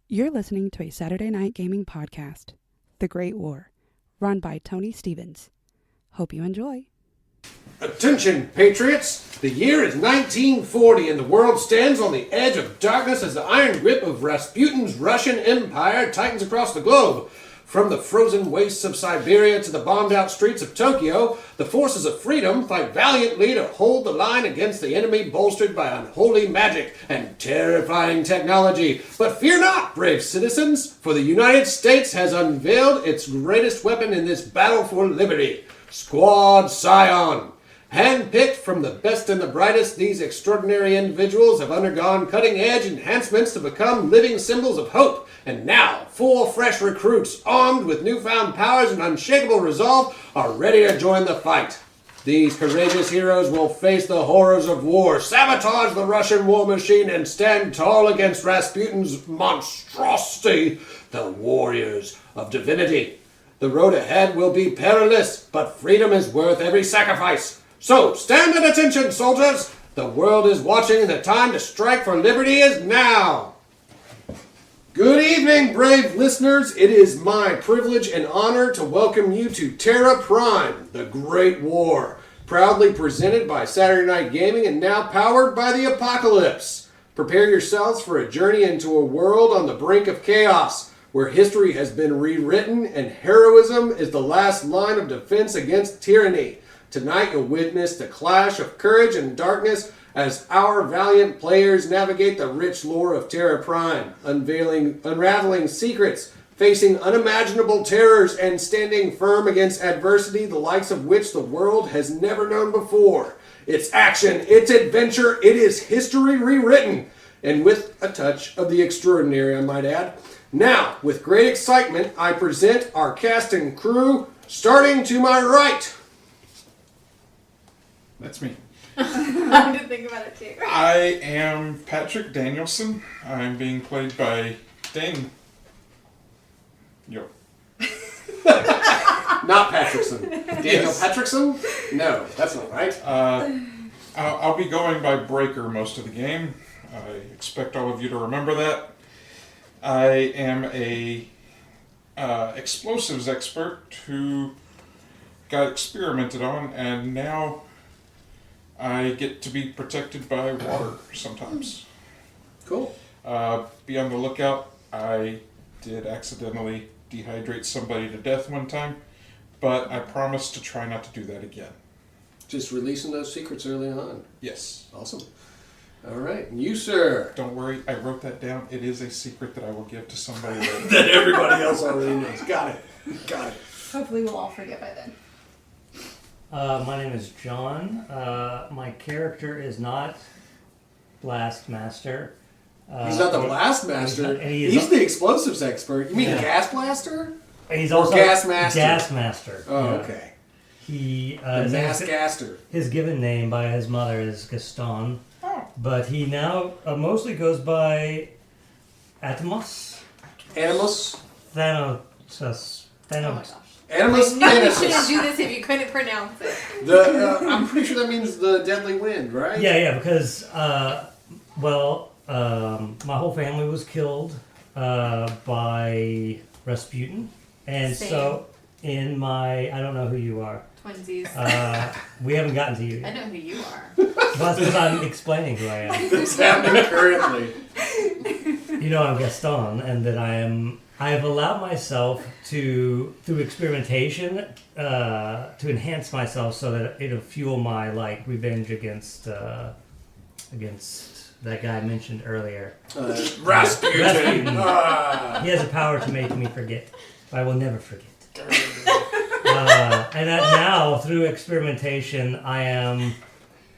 You're listening to a Saturday night gaming podcast, The Great War, run by Tony Stevens. Hope you enjoy. Attention, Patriots! The year is 1940 and the world stands on the edge of darkness as the iron grip of Rasputin's Russian Empire tightens across the globe. From the frozen wastes of Siberia to the bombed-out streets of Tokyo, the forces of freedom fight valiantly to hold the line against the enemy bolstered by unholy magic and terrifying technology. But fear not, brave citizens, for the United States has unveiled its greatest weapon in this battle for liberty, Squad Scion. Handpicked from the best and the brightest, these extraordinary individuals have undergone cutting-edge enhancements to become living symbols of hope. And now, 4 fresh recruits, armed with newfound powers and unshakable resolve, are ready to join the fight. These courageous heroes will face the horrors of war, sabotage the Russian war machine, and stand tall against Rasputin's monstrosity, the warriors of divinity. The road ahead will be perilous, but freedom is worth every sacrifice. So, stand at attention, soldiers! The world is watching and the time to strike for liberty is now! Good evening, brave listeners. It is my privilege and honor to welcome you to Terra Prime, the Great War, proudly presented by Saturday Night Gaming and now powered by the Apocalypse. Prepare yourselves for a journey into a world on the brink of chaos, where history has been rewritten and heroism is the last line of defense against tyranny. Tonight you'll witness the clash of courage and darkness as our valiant players navigate the rich lore of Terra Prime, unraveling secrets, facing unimaginable terrors, and standing firm against adversity the likes of which the world has never known before. It's action, it's adventure, it is history rewritten, and with a touch of the extraordinary, I might add. Now, with great excitement, I present our cast and crew, starting to my right. That's me. I had to think about it too. I am Patrick Danielson. I'm being played by Dan. Not Patrickson. Daniel Yes. Patrickson? No, that's not right. I'll be going by Breaker most of the game. I expect all of you to remember that. I am a explosives expert who got experimented on, and now I get to be protected by water sometimes. Cool. Be on the lookout. I did accidentally dehydrate somebody to death one time, but I promise to try not to do that again. Just releasing those secrets early on. Yes. Awesome. All right. And you, sir. Don't worry, I wrote that down. It is a secret that I will give to somebody later. That everybody else already knows. Got it. Got it. Hopefully we'll all forget by then. My name is John. My character is not Blast Master. He's not the blast master. He's the explosives expert. You mean gas blaster? He's Or also gas master? Gas Master. Oh, yeah. okay. He The mass gaster. his given name by his mother is Gaston, but he now mostly goes by Atomos. Animus. Thanatos. Oh my gosh. Animus I knew you thanatos. shouldn't do this if you couldn't pronounce it. I'm pretty sure that means the deadly wind, right? Yeah, because my whole family was killed by Rasputin, and Same. so in my I don't know who you are. Twinsies. We haven't gotten to you I yet. know who you are. Well, that's because I'm explaining who I am. It's happening currently. You know I'm Gaston, and that I have allowed myself to, through experimentation, to enhance myself so that it'll fuel my revenge against that guy I mentioned earlier. Rasputin. Rasputin. Ah. He has a power to make me forget. I will never forget. And that now, through experimentation, I am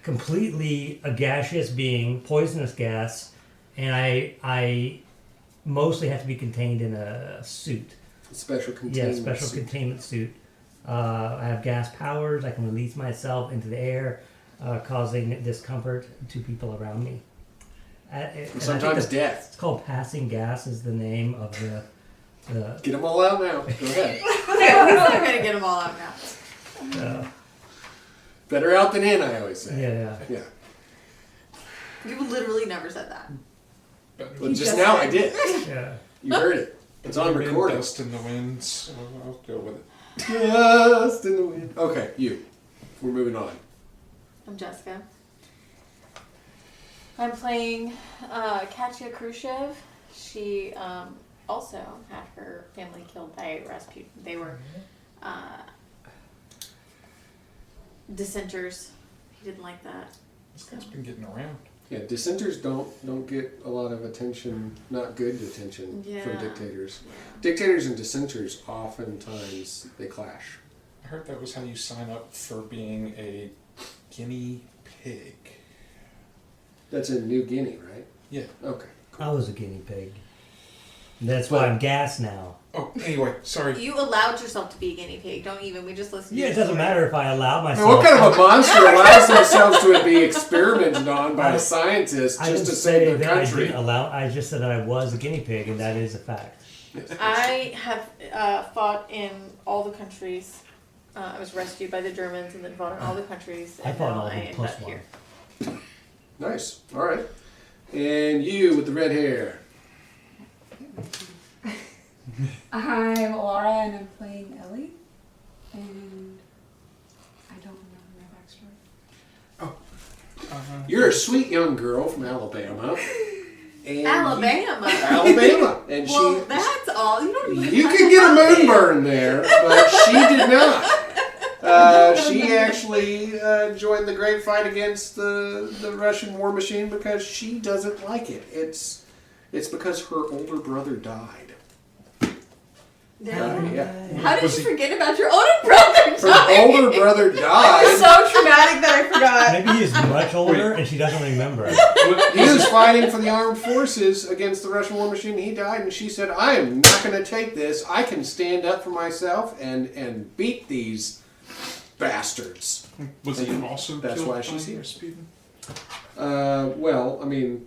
completely a gaseous being, poisonous gas, and I mostly have to be contained in a suit. Special containment. Yeah, special containment suit. I have gas powers. I can release myself into the air, causing discomfort to people around me. And Sometimes I think death. it's called passing gas is the name of the Get them all out now. Go ahead. We're not going to get them all out now. Better out than in, I always say. Yeah. You literally never said that. Well, just now I did. Yeah. You heard it. It's on Wind, recording. Dust in the wind, so I'll go with it. Dust in the wind. Okay, you. We're moving on. I'm Jessica. I'm playing Katya Khrushchev. She also had her family killed by Rasputin. They were dissenters. He didn't like that. This guy's been getting around. Yeah, dissenters don't get a lot of attention, not good attention from Yeah. dictators. Yeah. Dictators and dissenters oftentimes they clash. I heard that was how you sign up for being a guinea pig. That's in New Guinea, right? Yeah. Okay. I was a guinea pig. That's why I'm gas now. Oh, anyway, sorry. You allowed yourself to be a guinea pig. Don't even. We just listened to Yeah, it your doesn't story. matter if I allow myself. Now, what kind of a monster allows themselves to be experimented on by a scientist I just didn't to say save the that country? I didn't allow. I just said that I was a guinea pig, and that is a fact. I have fought in all the countries. I was rescued by the Germans and then fought in all the countries. I And fought in now all I the ended plus up one. here. Nice. All right. And you with the red hair. I'm Laura and I'm playing Ellie. And I don't remember my backstory. You're a sweet young girl from Alabama. And Alabama. Alabama. And Well, that's all. You don't even. you could get a moonburn there, but she did not. She actually joined the great fight against the Russian war machine because she doesn't like it. It's because her older brother died. Yeah. How did Was you he- forget about your older brother? Her older brother That was died. so traumatic that I forgot. Maybe he's much older, and she doesn't remember. He was fighting for the armed forces against the Russian war machine. He died, and she said, "I am not going to take this. I can stand up for myself and beat these bastards." Was he also That's killed why she's by here. Rasputin? Well, I mean,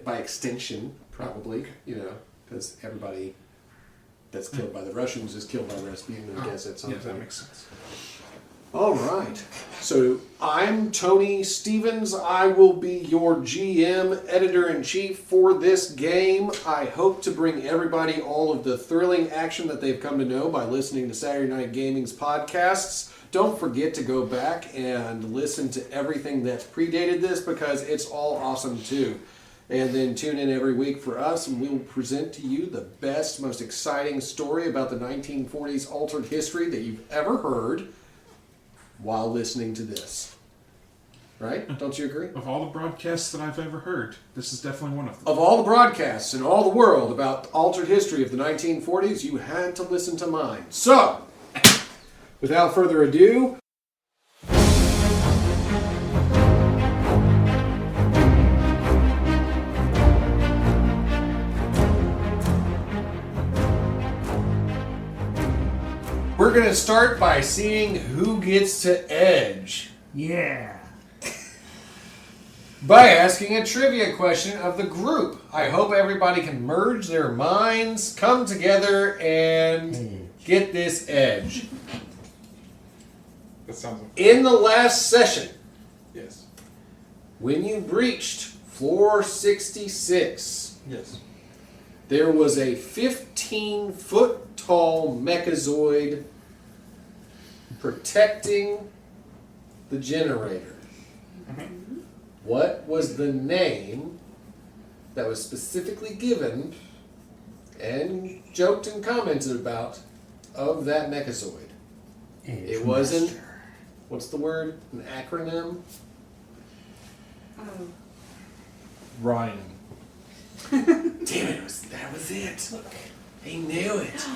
by extension, probably, because everybody that's killed by the Russians is killed by Rasputin, I guess, at some Yeah, point. that makes sense. All right. So I'm Tony Stevens. I will be your GM, editor-in-chief for this game. I hope to bring everybody all of the thrilling action that they've come to know by listening to Saturday Night Gaming's podcasts. Don't forget to go back and listen to everything that's predated this because it's all awesome too. And then tune in every week for us and we will present to you the best, most exciting story about the 1940s altered history that you've ever heard while listening to this. Right? Don't you agree? Of all the broadcasts that I've ever heard, this is definitely one of them. Of all the broadcasts in all the world about the altered history of the 1940s, you had to listen to mine. So, without further ado, we're going to start by seeing who gets to edge Yeah. by asking a trivia question of the group. I hope everybody can merge their minds, come together, and get this edge. That sounds like... In the last session, Yes. when you breached floor 66, Yes. there was a 15-foot tall mechazoid protecting the generator. What was the name that was specifically given and joked and commented about of that mechazoid? It wasn't, what's the word? An acronym? Oh. Ryan. Damn it, that was it. He knew it.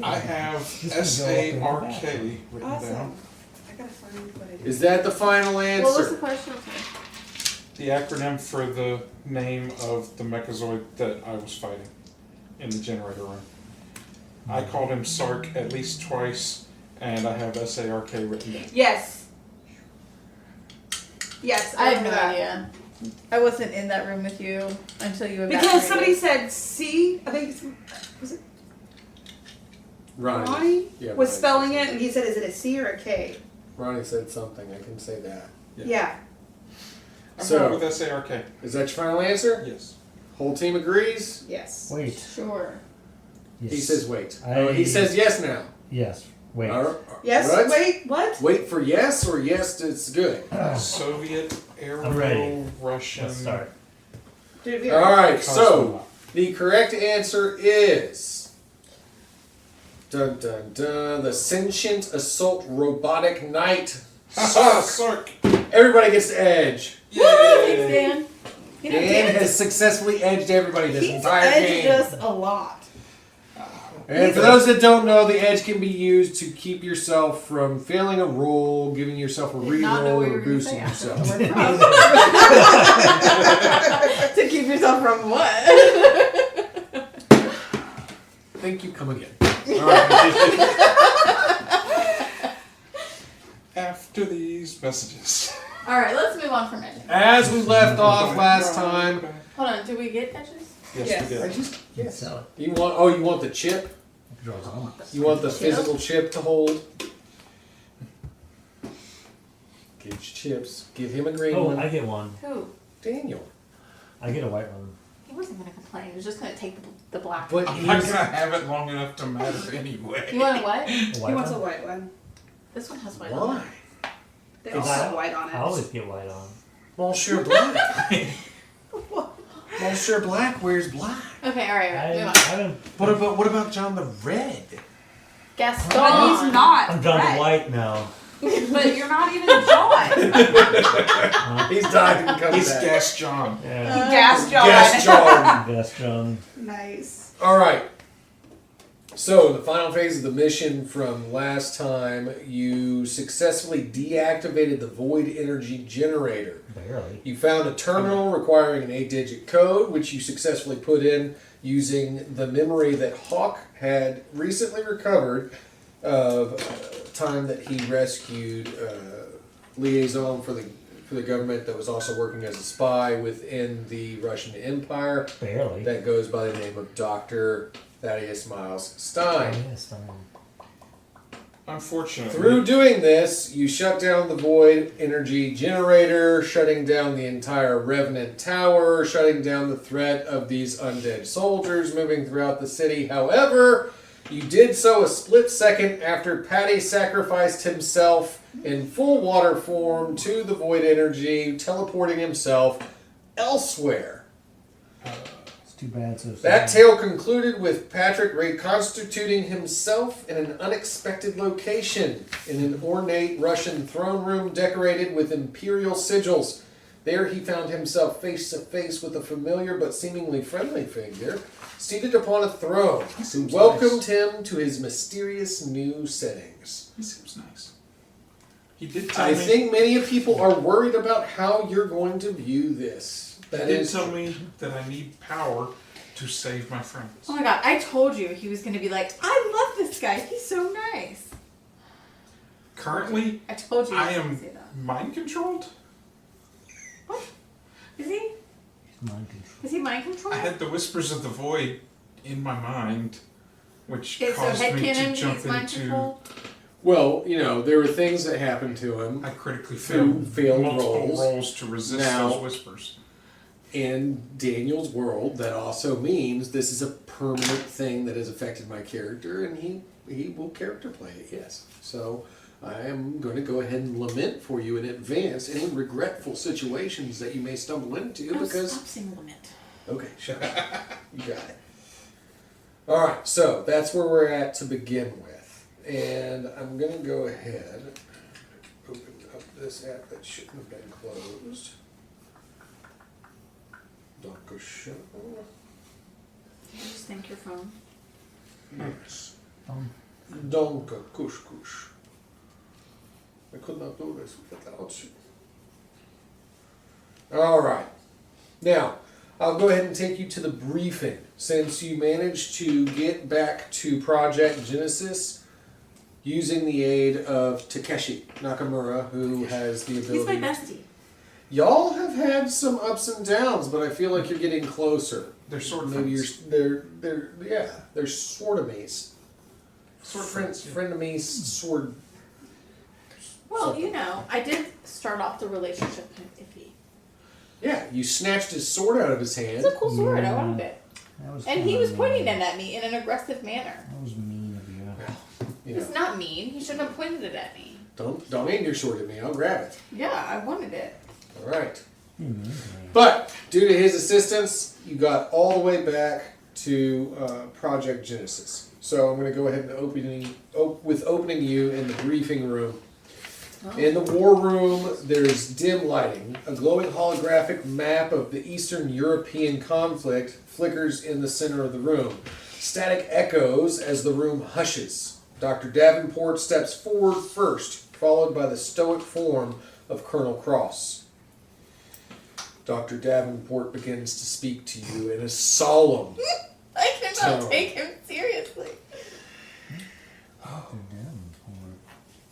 I have Just gonna go up SARK and written Awesome. down. I gotta find what I did. Is that the final What was the answer? question? The acronym for the name of the mechazoid that I was fighting in the generator room. I called him Sark at least twice, and I have SARK written down. Yes. Yes, I have remember no that. idea. I wasn't in that room with you until you evaporated. Because somebody said C, I think was it Ronnie? Yeah, Was Ronnie spelling said it, and he said, is it a C or a K? something. Ronnie said something, I can say that. Yeah. Yeah. I'm So- going with SARK. Is that your final answer? Yes. Whole team agrees? Yes. Wait. Sure. Yes. He says wait. I- Oh, he says yes now. Yes. Wait. Yes. What? Wait. What? Wait for yes or yes, it's good. Soviet, I'm ready. Aero, Russian. Let's start. Dude, we All right, so Cosmonaut. the correct answer is dun dun dun the sentient assault robotic knight. Sark. Everybody gets the edge. Woo! Thanks, Dan. You know, Dan has successfully edged everybody this He's entire edged game. us a lot. And for those that don't know, the edge can be used to keep yourself from failing a roll, giving yourself a Did not know reroll, what you or were gonna boosting say after yourself. the word To keep yourself from what? Thank you. Come again. All right. After these messages. All right, let's move on from edging. As we left off last time, Hold on, did we get edges? Yes, Yes. we I did. just Yes. Sell it. you want oh you want the chip? Draws on. You want the physical chip to hold? Give chips. Give him a green Oh, one. I get one. Who? Daniel. I get a white one. He wasn't going to complain. He was just going to take the black. But I'm not he's gonna have it long enough to matter anyway. You want a what? A He white wants a one? white one. This one has white on why? it. They Is all that- have white on it. I always get white on. Monsieur Black. Monsieur Black wears black. Okay, all right, I move on. haven't. What about John the Red? Gaston. But he's not. I'm John red. the White now. But you're not even John. He's died and come He's back. Gas John. Yeah. Gas John. Yes, John. Yes, John. Nice. All right. So the final phase of the mission from last time, you successfully deactivated the void energy generator. Barely. You found a terminal requiring an 8-digit code, which you successfully put in using the memory that Hawk had recently recovered of time that he rescued liaison for the government that was also working as a spy within the Russian Empire. Barely. That goes by the name of Dr. Thaddeus Miles Stein. Yes, Unfortunately. Through doing this, you shut down the void energy generator, shutting down the entire Revenant Tower, shutting down the threat of these undead soldiers moving throughout the city. However, you did so a split second after Patty sacrificed himself in full water form to the void energy, teleporting himself elsewhere. It's too bad. So That sad. tale concluded with Patrick reconstituting himself in an unexpected location in an ornate Russian throne room decorated with Imperial sigils. There he found himself face to face with a familiar but seemingly friendly figure seated upon a throne who seems welcomed nice. him to his mysterious new settings. He seems nice. He did tell I me. think many people are worried about how you're going to view this. He That did is tell me that I need power to save my friends. Oh my god, I told you he was going to be like, I love this guy. He's so nice. Currently, I told you he I was am going to say that. mind controlled. What? Is he? Mind control. Is he mind controlled? I had the whispers of the void in my mind, which Okay, so caused me to headcanon jump means mind into. control? Well, there were things that happened to him. I critically Who failed failed multiple rolls. rolls to resist Now- those whispers. In Daniel's world, that also means this is a permanent thing that has affected my character, and he will character play it, yes. So I am going to go ahead and lament for you in advance any regretful situations that you may stumble into No, because... stop saying lament. Okay, shut up. You got it. Alright, so that's where we're at to begin with. And I'm going to go ahead and open up this app that shouldn't have been closed. Dankeschön. Can you just thank your phone? Yes. Um, Danke, kush kush. I could not do this without you. Alright. Now, I'll go ahead and take you to the briefing. Since you managed to get back to Project Genesis using the aid of Takeshi Nakamura, who has the He's ability... my bestie. Y'all have had some ups and downs, but I feel like you're getting closer. They're sword Maybe friends. they're sort of mace. Sword Friends, friends, yeah. frenemies, sword. Well, something. I did start off the relationship kind of iffy. Yeah, you snatched his sword out of his hand. It's a cool sword. I wanted it. That was And he kinda was pointing mean. it at me in an aggressive manner. That was mean of you. You know, It's not mean. He shouldn't have pointed it at me. don't aim your sword at me. I'll grab it. Yeah, I wanted it. All right. You mean to me. But due to his assistance, you got all the way back to Project Genesis. So I'm going to go ahead and opening you in the briefing room. In the war room, there's dim lighting. A glowing holographic map of the Eastern European conflict flickers in the center of the room. Static echoes as the room hushes. Dr. Davenport steps forward first, followed by the stoic form of Colonel Cross. Dr. Davenport begins to speak to you in a solemn I cannot tone. take him seriously.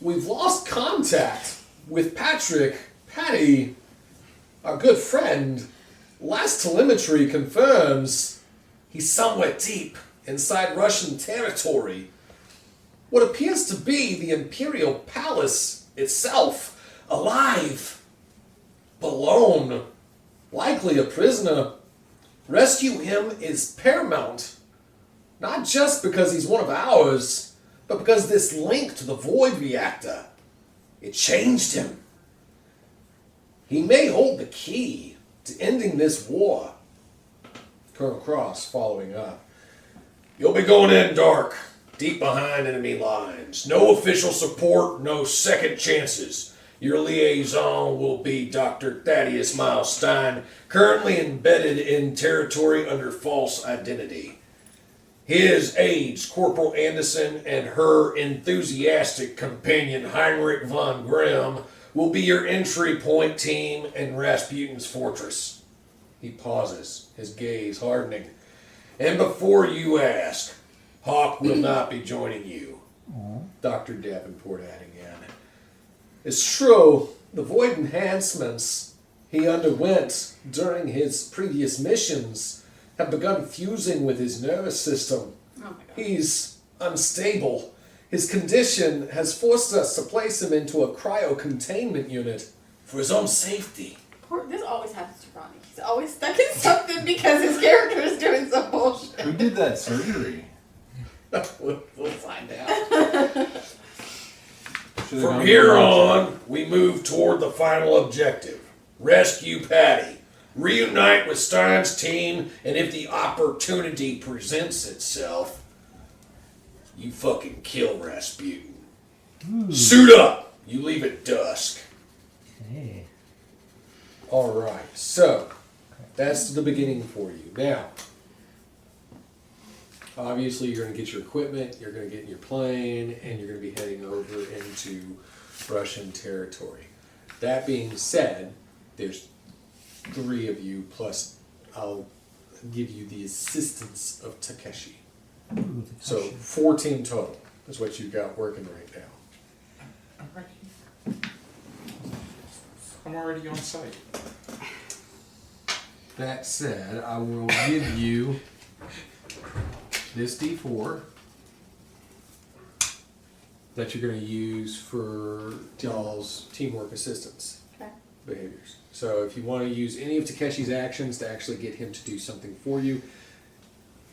We've lost contact with Patty, our good friend. Last telemetry confirms he's somewhere deep inside Russian territory. What appears to be the Imperial Palace itself, alive, but alone, likely a prisoner. Rescue him is paramount, not just because he's one of ours, but because this link to the Void Reactor, it changed him. He may hold the key to ending this war. Colonel Cross following up. You'll be going in dark, deep behind enemy lines. No official support, no second chances. Your liaison will be Dr. Thaddeus Milestein, currently embedded in territory under false identity. His aides, Corporal Anderson and her enthusiastic companion Heinrich von Grimm, will be your entry point team in Rasputin's fortress. He pauses, his gaze hardening. And before you ask, Hawk will not be joining you. Dr. Davenport adding in. It's true, the void enhancements he underwent during his previous missions have begun fusing with his nervous system. Oh my god. He's unstable. His condition has forced us to place him into a cryo-containment unit for his own safety. This always happens to Ronnie. He's always stuck in something because his character is doing some bullshit. Who did that surgery? We'll find out. Should've From gone here to- on, we move toward the final objective. Rescue Patty. Reunite with Stein's team, and if the opportunity presents itself, you fucking kill Rasputin. Suit up! You leave at dusk. Hey. Alright, so that's the beginning for you. Now, obviously you're going to get your equipment, you're going to get in your plane, and you're going to be heading over into Russian territory. That being said, there's 3 of you, plus I'll give you the assistance of Takeshi. Ooh, the So fashion. 14 total is what you've got working right now. Alright. I'm already on site. That said, I will give you this D4 that you're going to use for y'all's teamwork assistance Okay. behaviors. So if you want to use any of Takeshi's actions to actually get him to do something for you,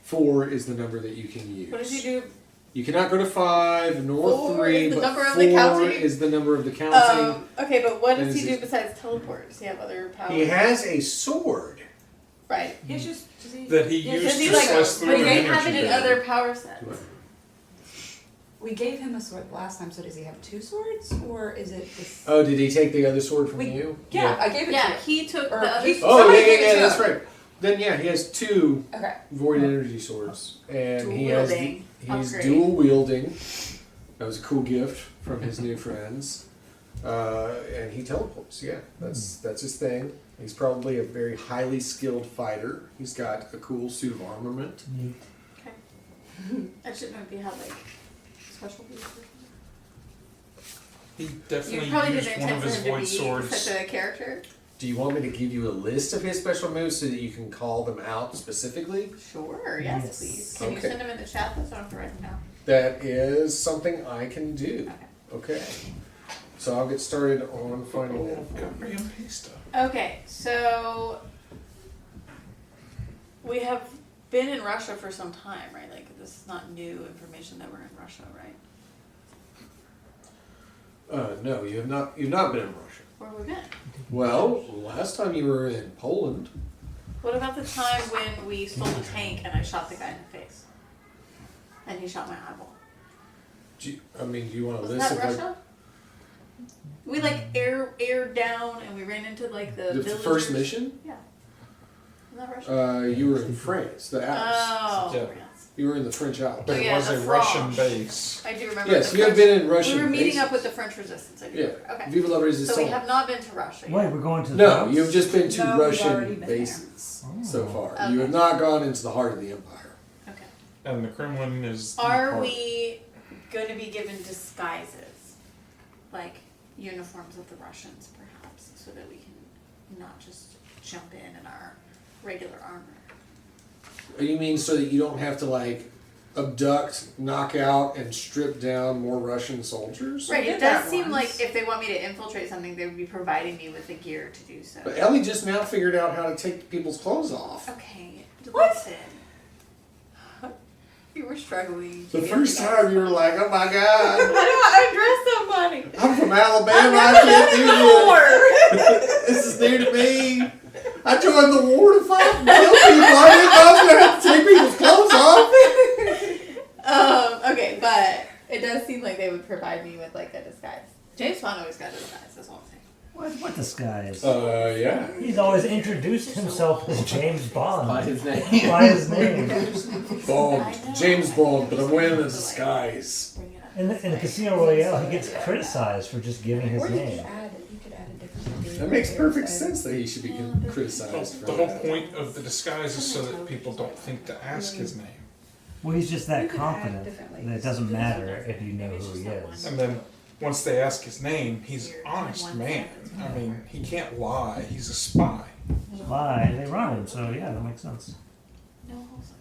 4 is the number that you can use. What does he do? You cannot go to 5 nor 4 3, is the but number of 4 the counting? is the number of the counting. Okay, but what That does he is do his- besides teleport? Does he have other powers? He has a sword. Right. It's just, does he, That he Yeah, used does he to like? slice through But an they energy have it in barrier. other power sets. we gave him a sword last time, so does he have 2 swords? Or is it this? Oh, did he take the other sword from We- you? Yeah, I gave it Yeah, to him. he took Or the other. he- Oh, Somebody yeah, gave it yeah, to that's him. right. Then yeah, he has 2 Okay. void energy swords, and Dual he has wielding. he's Upgrade. dual wielding. That was a cool gift from his new friends, and he teleports. Yeah, that's his thing. He's probably a very highly skilled fighter. He's got a cool suit of armament. Neat. I shouldn't know if he had like special pieces. He You definitely probably used didn't one intend of for his him to void be swords. such a character. Do you want me to give you a list of his special moves so that you can call them out specifically? Sure. Yes, Yes. please. Can you Okay. send them in the chat? That's what I have to write them down. That is something I can do. Okay. Okay. So I'll get started on finding that. Copy and paste stuff. Okay, so we have been in Russia for some time, right? Like, this is not new information that we're in Russia, right? No, you have not. You've not been in Russia. Where have we been? Well, last time you were in Poland. What about the time when we stole the tank and I shot the guy in the face? And he shot my eyeball. Do you want to Was list that of Russia? We like aired down and we ran into like the the villagers. first mission? Yeah. Isn't that Russia? You were in France, the Alps. Oh, Yeah. France. You were in the French Alps. There yeah, was the a French. Russian base. I do remember. Yes, the you have French- been in Russian We were meeting bases. up with the French resistance. I do. Yeah. Okay. Vive la So Resistance. we have not been to Russia yet. Wait, we're going to the No, Alps? you've just been to No, we've already Russian been there. bases so far. Okay. You have not gone into the heart of the empire. Okay. And the Kremlin is. the Are part- we going to be given disguises, like uniforms of the Russians, perhaps, so that we can not just jump in our regular armor? You mean so that you don't have to like abduct, knock out, and strip down more Russian soldiers? Right. did It does that seem once. like if they want me to infiltrate something, they would be providing me with the gear to do so. But Ellie just now figured out how to take people's clothes off. Okay. What? Listen. You were struggling. The first time you were like, oh my god, I dressed somebody. I'm from Alabama, I can't do this. This is new to me. I joined the war to fight and kill people. I didn't know I was going to have to take people's clothes off. Okay, but it does seem like they would provide me with like a disguise. James Bond always got a disguise, that's all I'm saying. What disguise? Yeah. He's always introduced himself as James Bond. By his name. By his name. Bond. James Bond, but I'm wearing a disguise. Bring it up. In the Casino Royale, he gets criticized for just giving his Or you name. could add a different. That makes perfect sense that he should be criticized for The whole that. point of the disguise is so that people don't think to ask his name. Well, he's just You that could add confident differently. that it doesn't matter if you know who he is. And then once they ask his name, he's an honest man. I mean, he can't lie. He's a spy. Why? They run him, so yeah, that makes sense. No holes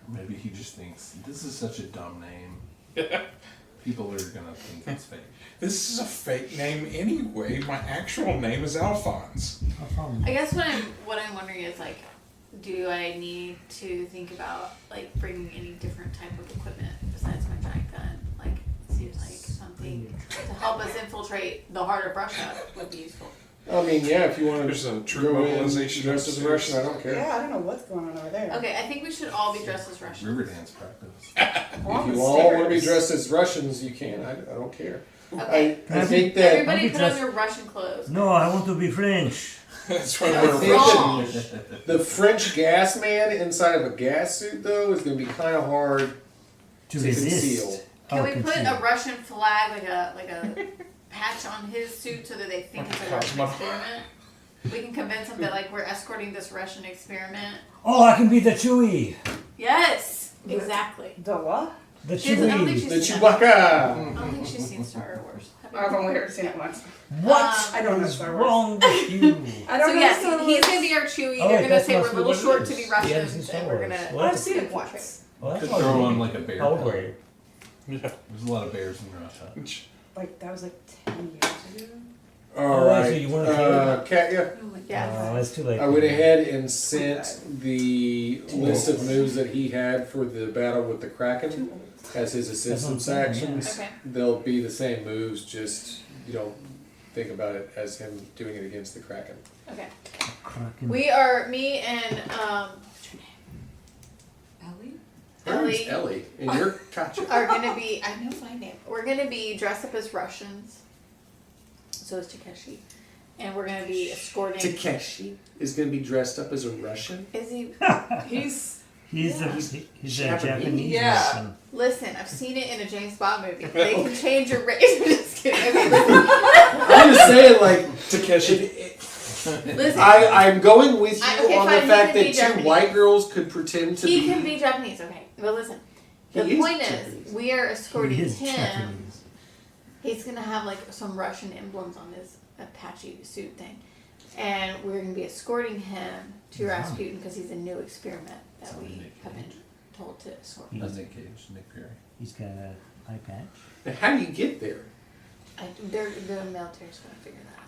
on Maybe he just thinks, this is such a dumb name. People are gonna think it's fake. This is a fake name anyway. My actual name is Alphonse. I guess what I'm wondering is like, do I need to think about like bringing any different type of equipment besides my giant gun? Like, it seems like something to help us infiltrate the heart of Russia would be useful. I mean, yeah, if you want There's to a true go in mobilization dressed as a Russian, I don't care. Yeah, I don't know what's going on over there. Okay, I think we should all be dressed as Russians. River dance practice. If you all want to be dressed as Russians, you can. I don't care. Okay. I think that Everybody I'll be put on dressed- your Russian clothes. No, I want to be French. That's why I we're think wrong. the French gas man inside of a gas suit though is going to be kind of hard To to resist. conceal. Can we put conceal. a Russian flag, like a patch on his suit, so that they think it's a Russian Cosmo. experiment? We can convince them that like we're escorting this Russian experiment. Oh, I can be the Chewie. Yes, exactly. The what? The She doesn't- I don't think Chewie. she's The seen Chewbacca. that. I don't think she's seen Star Wars. Have you? I've only ever seen it once. What I don't know is Star Wars. wrong with you? I don't So know yes, Star he's Wars. gonna be our Chewie. Oh, They're gonna that say must we're a be little what it short is. to be You haven't seen Russians, Star and we're Wars. gonna. Well, I've that's seen it infiltrate. once. Well, Could that's all throw you on need. like a bear How old pelt. were you? There's a lot of bears in Russia. Like, that was like 10 years ago. All Oh, right. so you weren't a Katya, Yes. Oh, it's too late. I went ahead and sent the list of moves that he had for the battle with the Kraken as his assistance saying, actions. Okay. They'll be the same moves, just you don't think about it as him doing it against the Kraken. Okay. Kraken. We are me and what's your name? Ellie? Her name's Ellie. Ellie, and you're Katya. Are gonna be. I know my name. We're gonna be dressed up as Russians. So is Takeshi, and we're gonna be escorting. Takeshi is going to be dressed up as a Russian. Is he? He's. He's Yeah. he's a Japanese Yeah. Russian. Listen, I've seen it in a James Bond movie. They can change your race. I'm just kidding. Okay, listen. I'm just saying, like, Takeshi. Listen. I'm going with you Okay, on fine, the he fact can be that two Japanese. white girls could pretend to He be. can be Japanese, okay. But listen, the He is point Japanese. is, we are escorting He is him. Japanese. He's gonna have like some Russian emblems on his Apache suit thing, and we're gonna be escorting him to Rasputin because he's a new experiment that we have been told to escort. That's Nick Cage, Nick Fury. He's got an eye patch. And how do you get there? The military's gonna figure that out.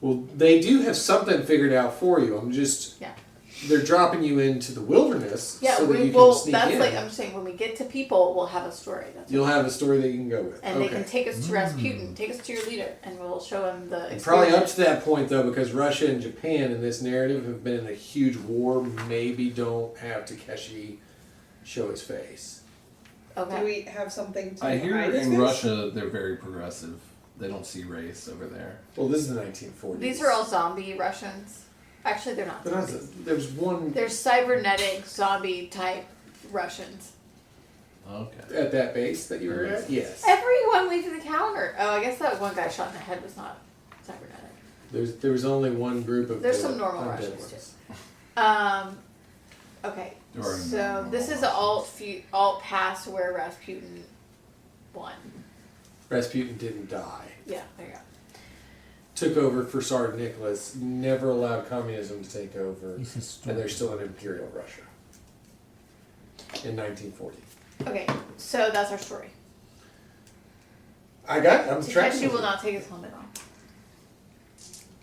Well, they do have something figured out for you. I'm just. Yeah. They're dropping you into the wilderness Yeah, so that you well, can sneak that's in. like I'm just saying. When we get to people, we'll have a story. That's You'll what- have a story that you can go with. and they can take us to Rasputin, take us to your leader, and we'll show him the. And probably up experience. to that point, though, because Russia and Japan in this narrative have been in a huge war, maybe don't have Takeshi show his face. Okay. Do we have something to I hear hide his in face? Russia they're very progressive. They don't see race over there. Well, this is the 1940s. These are all zombie Russians. Actually, they're not. But I was- Zombies. there's one They're cybernetic zombie type Russians. Okay. at that base that you were at? Yes. Everyone leaving the counter. Oh, I guess that one guy shot in the head was not cybernetic. There was only one group of. There's the some normal undead Russians ones. Okay. There are So normal this is alt past where Rasputin won. Rasputin didn't die. Yeah, there you go. Took over for Tsar Nicholas. Never allowed communism to take over, He's and historic. they're still in Imperial Russia. In 1940. Okay, so that's our story. I'm tracking. Takeshi with will you. not take his helmet off.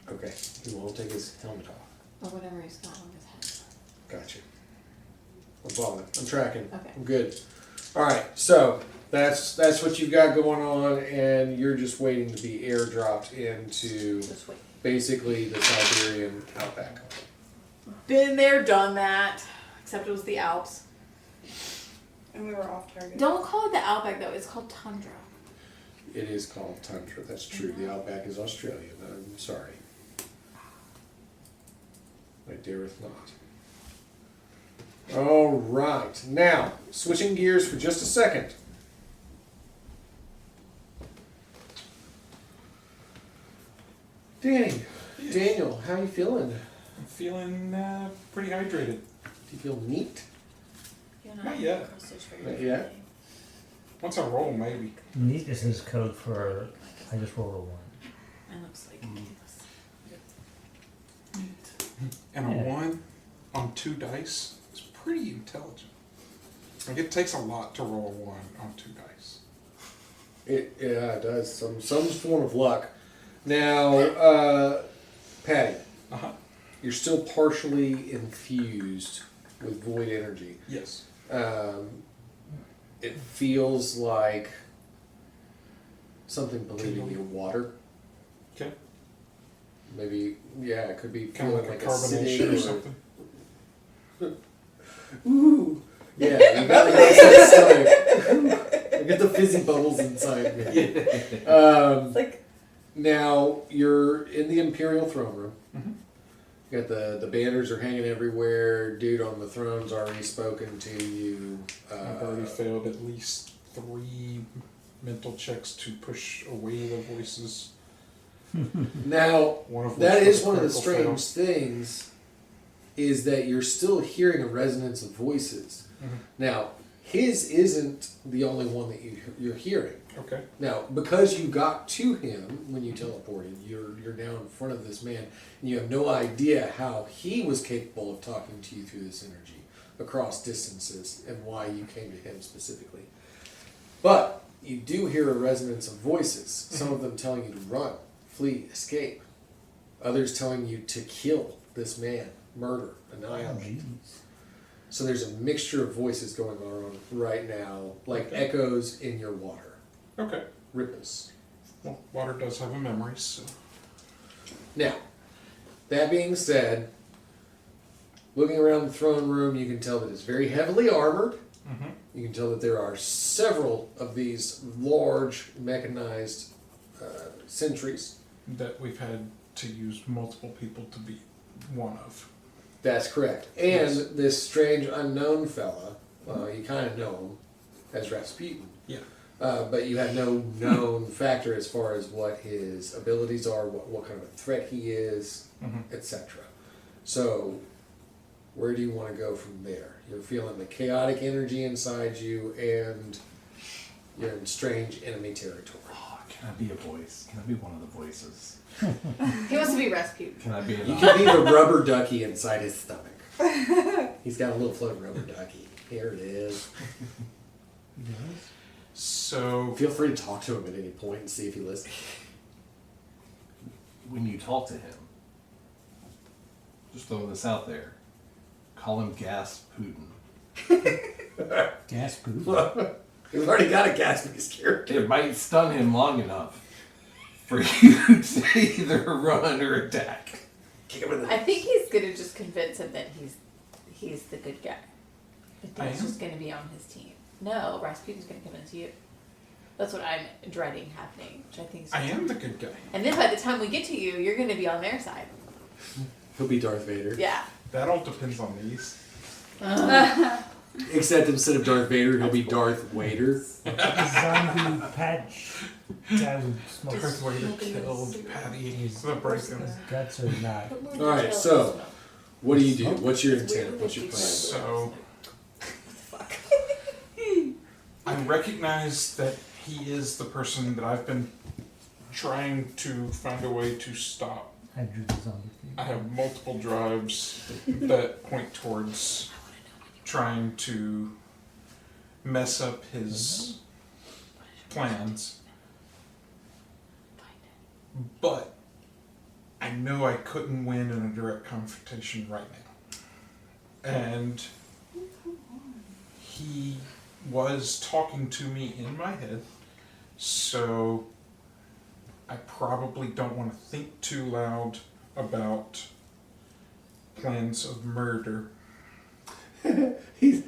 Okay, he won't take his helmet off. Or whatever he's got on his head. Gotcha. I'm following. I'm tracking. Okay. I'm good. All right. So that's what you've got going on, and you're just waiting to be airdropped into Just wait. basically the Siberian outback. Been there, done that. Except it was the Alps. And we were off target. Don't call it the Outback though, it's called Tundra. It is called tundra. That's true. The outback is Australian. I'm sorry. I dareth not. All right. Now, switching gears for just a second. Daniel, how you feeling? I'm feeling pretty hydrated. Do you feel neat? Not yet. Not yet? Once I roll, maybe. Neatness is code for I just rolled a 1. It looks like And a Yeah. 1 on 2 dice is pretty intelligent. Like, it takes a lot to roll a 1 on 2 dice. It does. Some form of luck. Now, Patty, Uh-huh. you're still partially infused with void energy. Yes. It feels like something bleeding you water. Okay. Maybe, yeah, it could be Kind feeling of like like a acidic carbonation or something. Ooh. Yeah, you got the I got the fizzy bubbles inside me. It's like Now you're in the Imperial throne room. Mhm. You got the banners are hanging everywhere. Dude on the throne's already spoken to you. I've already failed at least 3 mental checks to push away the voices. Now One of which that was is one of the critical strange things, is that you're still hearing a resonance of voices. Mhm. Now his isn't the only one that you're hearing. fail. Okay. Now, because you got to him when you teleported, you're now in front of this man, and you have no idea how he was capable of talking to you through this energy across distances and why you came to him specifically. But you do hear a resonance of voices, some of them telling you to run, flee, escape, others telling you to kill this man, murder, annihilate. So there's a mixture of voices going on right now, like Okay. echoes in your water. Okay. Ripples. Well, water does have a memory, so. Now, that being said, looking around the throne room, you can tell that it's very heavily armored. Mm-hmm. You can tell that there are several of these large mechanized sentries. That we've had to use multiple people to be one of. That's correct. And Yes. this strange unknown fella, you kind of know him as Rasputin. Yeah. But you have no known factor as far as what his abilities are, what kind of a threat he is, Mm-hmm. etc. So, where do you want to go from there? You're feeling the chaotic energy inside you, and you're in strange enemy territory. Oh, can I be a voice? Can I be one of the voices? he wants to be Rasputin. Can I be You an can be the rubber ducky inside his stomach. He's got a little floating rubber ducky. Here it is. So, Feel free to talk to him at any point and see if he listens. when you talk to him, just throwing this out there, call him Gas Putin. Gas poop. We've already got a Gatsby's character. It might stun him long enough for you to either run or attack. Kick him in the I think he's gonna just convince him that he's the good guy. That I he's am? just gonna be on his team. No, Rasputin's gonna convince you. That's what I'm dreading happening, which I think is I am the good guy. And then by the time we get to you, you're gonna be on their side. He'll be Darth Vader. Yeah. That all depends on these. Except instead of Darth Vader, he'll be Darth Wader. Zombie patch guy with smoke. Darth Vader killed Patty the Breaking. His guts are not. Alright, so, what do you do? What's your intent? What's your plan? So, I recognize that he is the person that I've been trying to find a way to stop. I drew the zombie thing. I have multiple drives that point towards trying to mess up his plans. But I know I couldn't win in a direct confrontation right now. And he was talking to me in my head, so I probably don't want to think too loud about plans of murder. He's,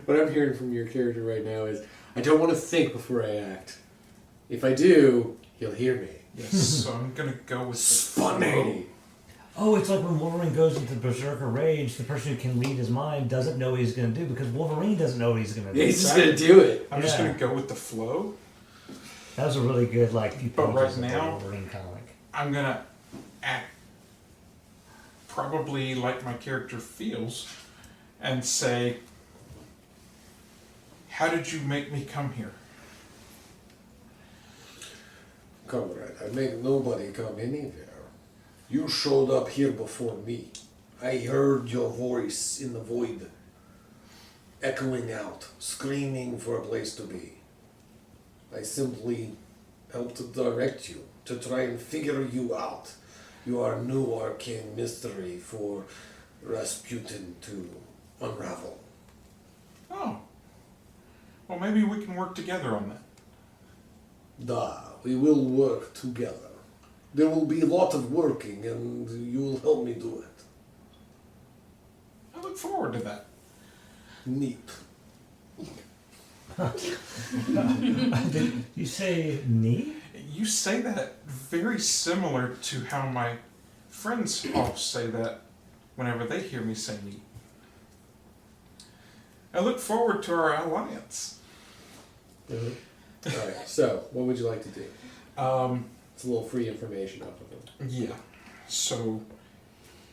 what I'm hearing from your character right now is, I don't want to think before I act. If I do, he'll hear me. Yes, so I'm gonna go with the Spontaneity. Oh, it's like when Wolverine goes into Berserker Rage, the person who can read his mind doesn't know what he's going to do because Wolverine doesn't know what he's going to do. Yeah, he's just going to do it. I'm just Yeah. gonna go with the flow. That was a really good, like, few But pages right of the now- Wolverine comic. I'm gonna act probably like my character feels and say, how did you make me come here? Comrade, I make nobody come anywhere. You showed up here before me. I heard your voice in the void, echoing out, screaming for a place to be. I simply helped to direct you, to try and figure you out. You are a new arcane mystery for Rasputin to unravel. Oh. Well, maybe we can work together on that. We will work together. There will be a lot of working, and you will help me do it. I look forward to that. Neat. Did you say knee? You say that very similar to how my friends all say that whenever they hear me say me. I look forward to our alliance. Alright, so, what would you like to do? It's a little free information off of him. Yeah. So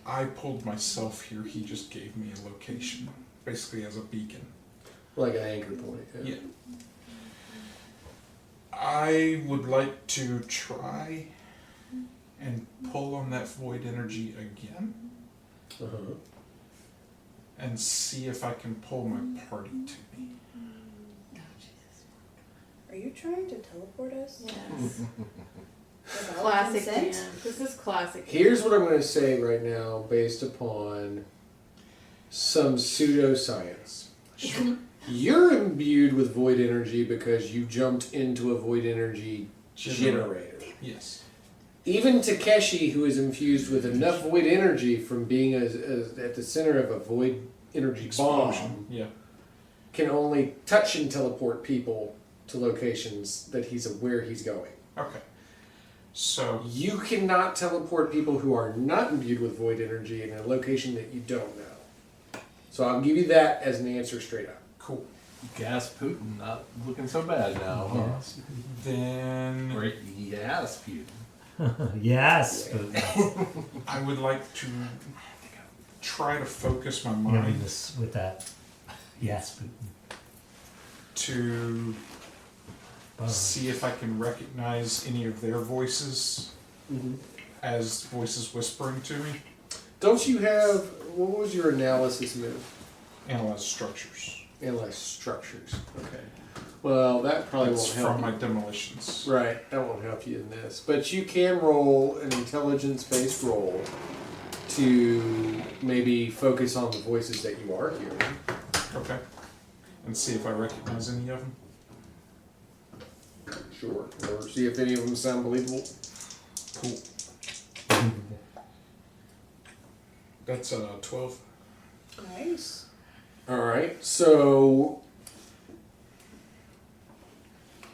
I pulled myself here. He just gave me a location, basically as a beacon. Like an anchor point. Yeah. I would like to try and pull on that void energy again Uh-huh. and see if I can pull my party to me. Are you trying to teleport us? Yes. Without Classic consent? Dan. This is classic. Here's what I'm going to say right now, based upon some pseudoscience. You're imbued with void energy because you jumped into a void energy generator. Yes. Even Takeshi, who is infused with enough void energy from being at the center of a void energy Explosion. bomb, Yeah. can only touch and teleport people to locations that he's aware he's going. Okay. So You cannot teleport people who are not imbued with void energy in a location that you don't know. So I'll give you that as an answer straight up. cool. Gas Putin, not looking so bad now, huh? Yes. Then Or Gas Putin. Yes. I would like to try to focus my You know, mind this with that. Yes. to see if I can recognize any of their voices as voices whispering to me. Don't you have, what was your analysis move? Analyze structures. Analyze structures. Okay. Well, that probably That's won't help. from my you. demolitions. Right, that won't help you in this. But you can roll an intelligence-based roll to maybe focus on the voices that you are hearing. Okay. And see if I recognize any of them. Sure. Or see if any of them sound believable. Cool. That's 12. Nice. All right. So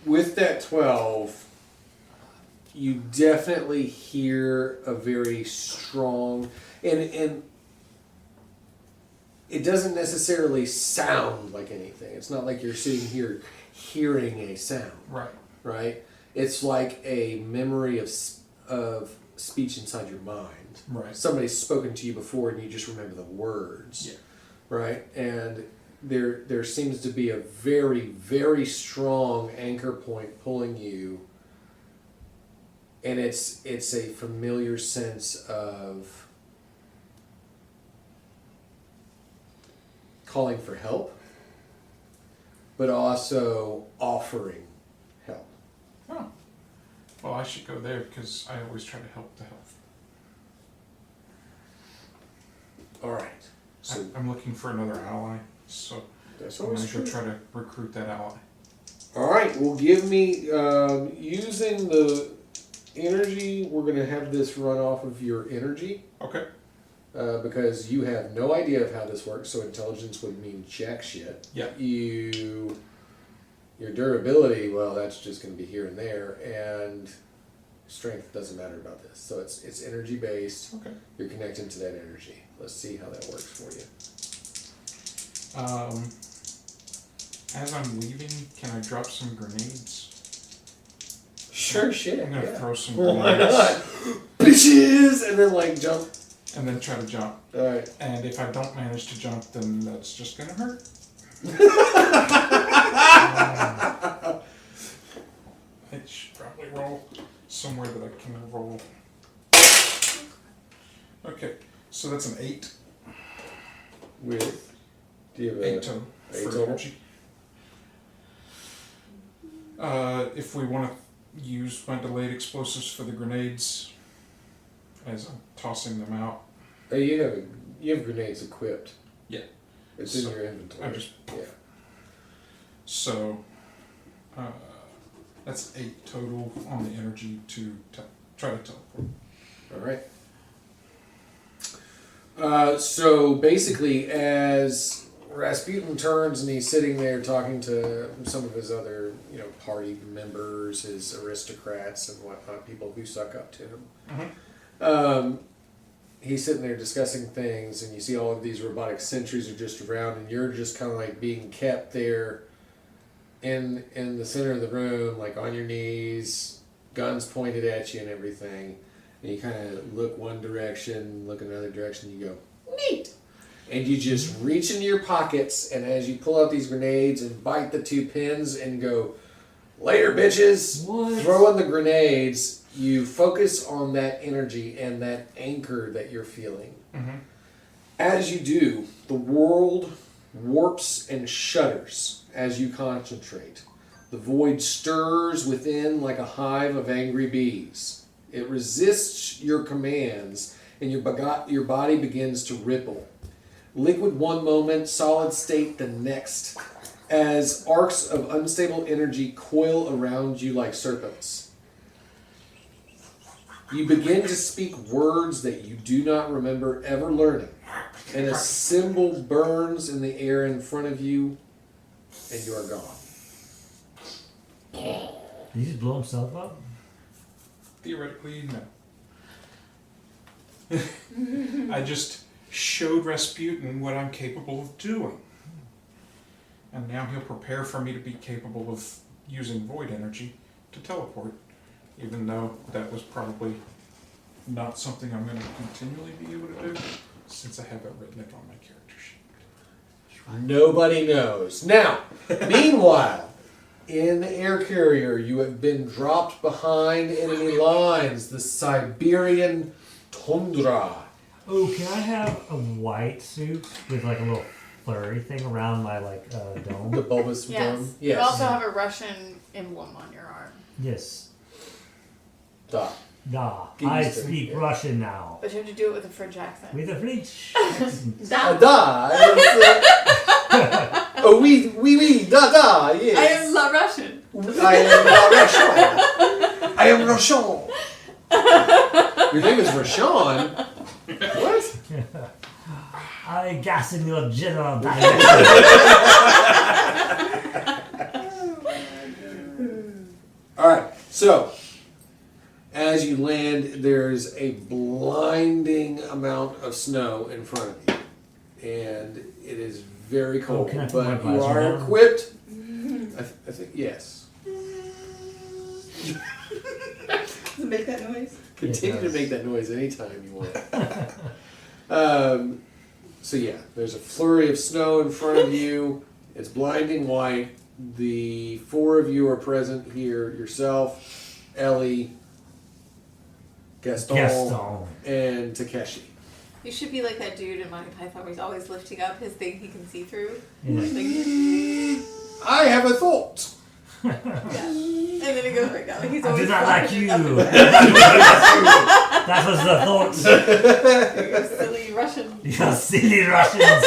with that 12, you definitely hear a very strong and it doesn't necessarily sound like anything. It's not like you're sitting here hearing a sound, Right. right? It's like a memory of speech inside your mind. Right. Somebody's spoken to you before and you just remember the words. Yeah. Right? And there seems to be a very, very strong anchor point pulling you. And it's a familiar sense of calling for help, but also offering help. Oh. Well, I should go there because I always try to help the health. All right. So I'm looking for another ally, so that's I'm always going to true. go try to recruit that ally. All right. Well, give me using the energy. We're going to have this run off of your energy. Okay. Because you have no idea of how this works, so intelligence would mean jack shit. Yeah. Your durability, well, that's just going to be here and there, and strength doesn't matter about this. So it's energy based. Okay. You're connecting to that energy. Let's see how that works for you. As I'm leaving, can I drop some grenades? Sure, shit. I'm gonna Yeah. throw some Why grenades not? Bitches, and then like jump. and then try to jump. All right. And if I don't manage to jump, then that's just gonna hurt. I should probably roll somewhere that I can roll. Okay, so that's an 8. With do you have 8 total eight for total? energy. If we want to use my delayed explosives for the grenades, as I'm tossing them out, You have grenades equipped. Yeah. It's in So, your inventory. I just yeah. so that's 8 total on the energy to try to teleport. All right. So basically, as Rasputin turns and he's sitting there talking to some of his other, party members, his aristocrats and whatnot, people who suck up to him. He's sitting there discussing things, and you see all of these robotic sentries are just around, and you're just kind of like being kept there in the center of the room, like on your knees, guns pointed at you and everything. And you kind of look one direction, look another direction, you go, neat! And you just reach into your pockets, and as you pull out these grenades and bite the 2 pins and go, later, bitches! What? Throw in the grenades, you focus on that energy and that anchor that you're feeling. Mm-hmm. As you do, the world warps and shudders as you concentrate. The void stirs within like a hive of angry bees. It resists your commands, and your body begins to ripple. Liquid one moment, solid state the next, as arcs of unstable energy coil around you like serpents. You begin to speak words that you do not remember ever learning, and a symbol burns in the air in front of you, and you are gone. Did he just blow himself up? Theoretically, no. I just showed Rasputin what I'm capable of doing. And now he'll prepare for me to be capable of using void energy to teleport, even though that was probably not something I'm going to continually be able to do, since I have it written it on my character sheet. Nobody knows. Now, meanwhile, in the air carrier, you have been dropped behind enemy lines, the Siberian tundra. Oh, can I have a white suit with like a little flurry thing around my The dome? bulbous Yes. dome? You also have a Russian emblem on your arm. Yes. Da. Da. Get I used to it, speak yeah. Russian now. But you have to do it with a French accent. With a French accent. Da. Da. Oh, oui, da, yes. I am not Russian. I am Russian. I am Russian. Your name is Rashawn? What? I gas in your general direction. Alright, so as you land, there's a blinding amount of snow in front of you. And it is very cold, can I put my but you visor are down? equipped. I think, yes. Does it make that noise? Continue to does. make that noise anytime you want. So yeah, there's a flurry of snow in front of you. It's blinding white. The four of you are present here. Yourself, Ellie, Gaston, and Takeshi. You should be like that dude in Monty Python where he's always lifting up his thing he can see through. Yeah. Like, I have a thought. yeah. And then it goes right down. Like he's I always do not like flapping you. it up and That was the thought. down. You silly Russian. You silly Russians.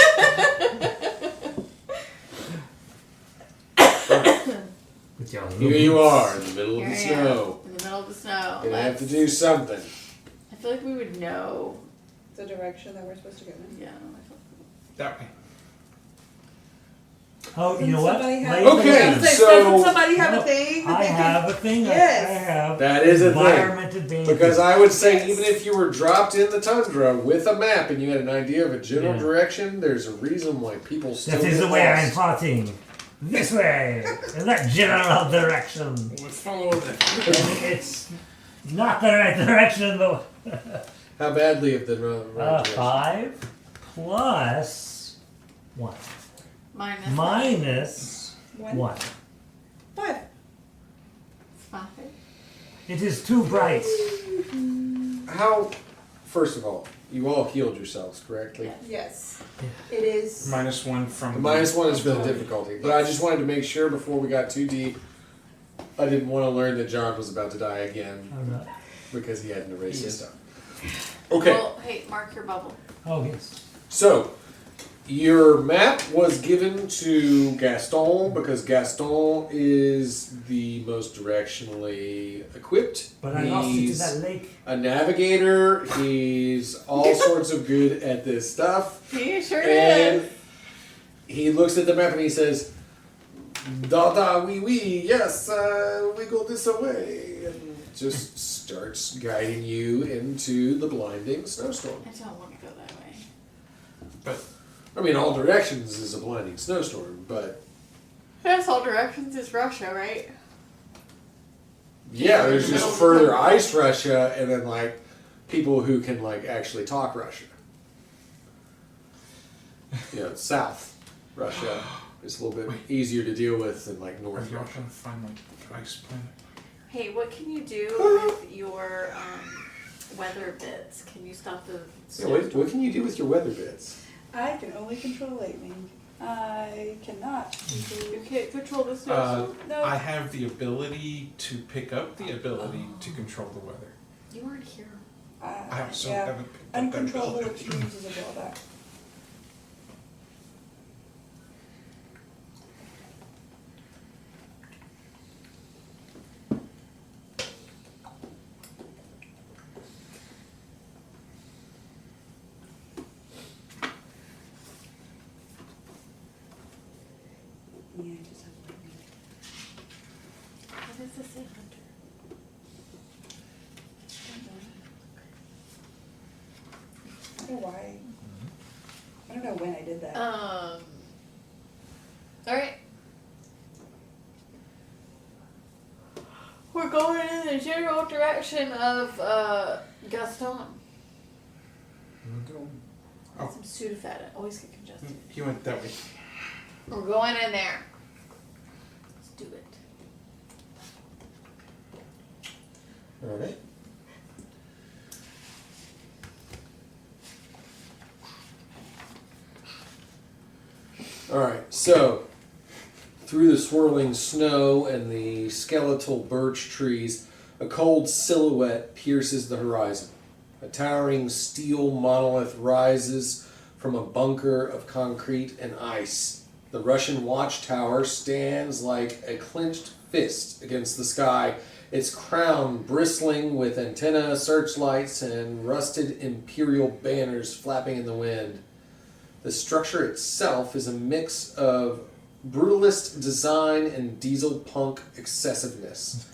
With your Here you are in the middle of Here the I snow. am, in the middle of the snow. Gonna have to Let's- do something. I feel like we would know. The direction that we're supposed to go in. Yeah. That way. Oh, you know what? Somebody have- Ladies Okay, and Doesn't so- somebody have No, a thing? that I they can- have a thing. Yes. I have That is a thing. environment advantage. Because I would say, even if you were dropped in the tundra with a map and you had an idea of a general Yeah. direction, there's a reason why people still That is get the way I'm lost. plotting. This way, in that general direction. We'll follow the. And it's not the right direction, though. How badly if the right direction? 5 plus 1 minus 1. 5. 5. It is too bright. How? First of all, you all healed yourselves correctly. Yes. It is. -1 from. The -1 is for the difficulty, but I just wanted to make sure before we got too deep. I didn't want to learn that John was about to die again I'm not. because he hadn't erased his Yes. stuff. Okay. Well, hey, mark your bubble. Oh, yes. So, your map was given to Gaston because Gaston is the most directionally equipped. But I lost it to He's that lake. a navigator. He's all sorts of good at this stuff. He sure And is. he looks at the map and he says, "Da da wee wee, yes, we go this way," and just starts guiding you into the blinding snowstorm. I don't want to go that way. But I mean, all directions is a blinding snowstorm, but That's all directions is Russia, right? yeah, there's In the just middle of further the- ice Russia, and then like people who can like actually talk Russian. You know, South Russia is a little bit easier to deal with than like are North y'all Russia. gonna find like ice planet? Hey, what can you do with your weather bits? Can you stop the Yeah, what can you do with your weather bits? I can only control lightning. I cannot. You can't control the snowstorm? No. I have the ability to pick up the ability to control the weather. You weren't here. I also yeah. haven't picked up that Uncontrollable ability. extremes is a drawback. Yeah, I just have lightning. What does this say, Hunter? I don't know why. I don't know when I did that. Alright. We're going in the general direction of Gaston. Oh. Some Sudafed. I always get congested. He went that way. We're going in there. Let's do it. All right. Alright, so through the swirling snow and the skeletal birch trees, a cold silhouette pierces the horizon. A towering steel monolith rises from a bunker of concrete and ice. The Russian watchtower stands like a clenched fist against the sky, its crown bristling with antenna, searchlights, and rusted Imperial banners flapping in the wind. The structure itself is a mix of brutalist design and diesel punk excessiveness.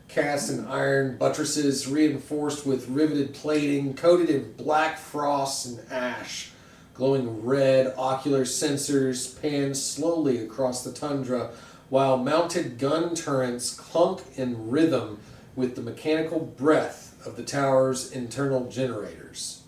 Cast in iron buttresses, reinforced with riveted plating, coated in black frost and ash. Glowing red ocular sensors pan slowly across the tundra, while mounted gun turrets clunk in rhythm with the mechanical breath of the tower's internal generators.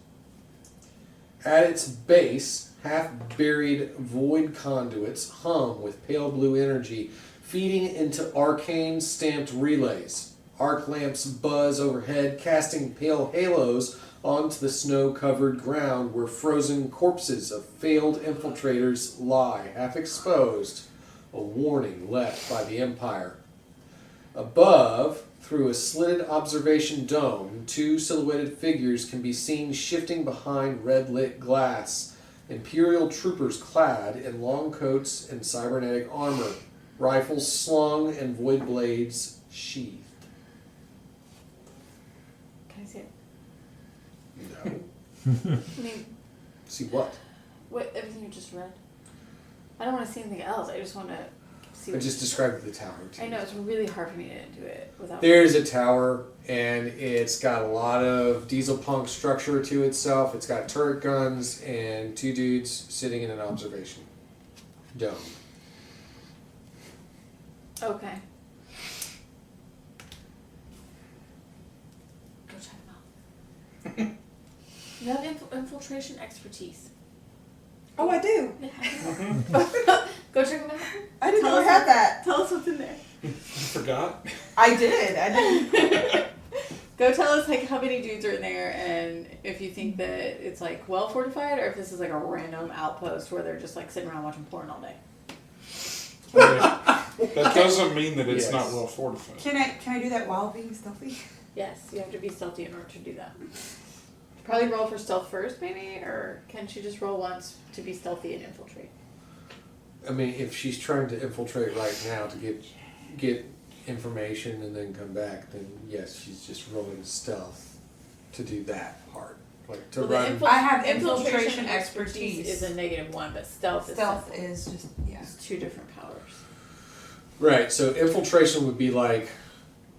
At its base, half-buried void conduits hum with pale blue energy, feeding into arcane stamped relays. Arc lamps buzz overhead, casting pale halos onto the snow-covered ground where frozen corpses of failed infiltrators lie, half exposed, a warning left by the Empire. Above, through a slitted observation dome, two silhouetted figures can be seen shifting behind red-lit glass. Imperial troopers clad in long coats and cybernetic armor, rifles slung and void blades sheathed. Can I see it? No. I mean, See what? what everything you just read. I don't want to see anything else. I just want to see. I just described the tower to I you. know it's really hard for me to do it without. There's a tower, and it's got a lot of diesel punk structure to itself. It's got turret guns and two dudes sitting in an observation dome. Okay. Go check them out. You have infiltration expertise. Oh, I do. Go check them out. I didn't Tell know I us had what- that. Tell us what's in there. You forgot? I did. I didn't. Go tell us like how many dudes are in there, and if you think that it's like well fortified, or if this is like a random outpost where they're just like sitting around watching porn all day. That doesn't mean that it's Yes. not well fortified. Can I do that while being stealthy? Yes, you have to be stealthy in order to do that. Probably roll for stealth first, maybe, or can she just roll once to be stealthy and infiltrate? I mean, if she's trying to infiltrate right now to get information and then come back, then yes, she's just rolling stealth to do that part. Like to run. I have infiltration infiltration expertise expertise. is a -1, but stealth Stealth is is just it's two different powers. Right, so infiltration would be like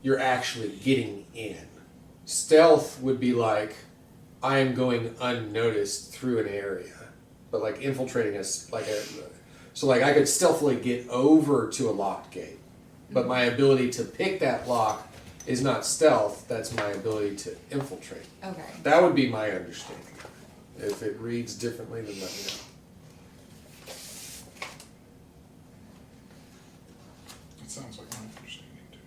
you're actually getting in. Stealth would be like I am going unnoticed through an area. But like infiltrating us like so like I could stealthily get over to a locked gate. But my ability to pick that lock is not stealth, that's my ability to infiltrate. okay. That would be my understanding. If it reads differently, then let me know. It sounds like my understanding too.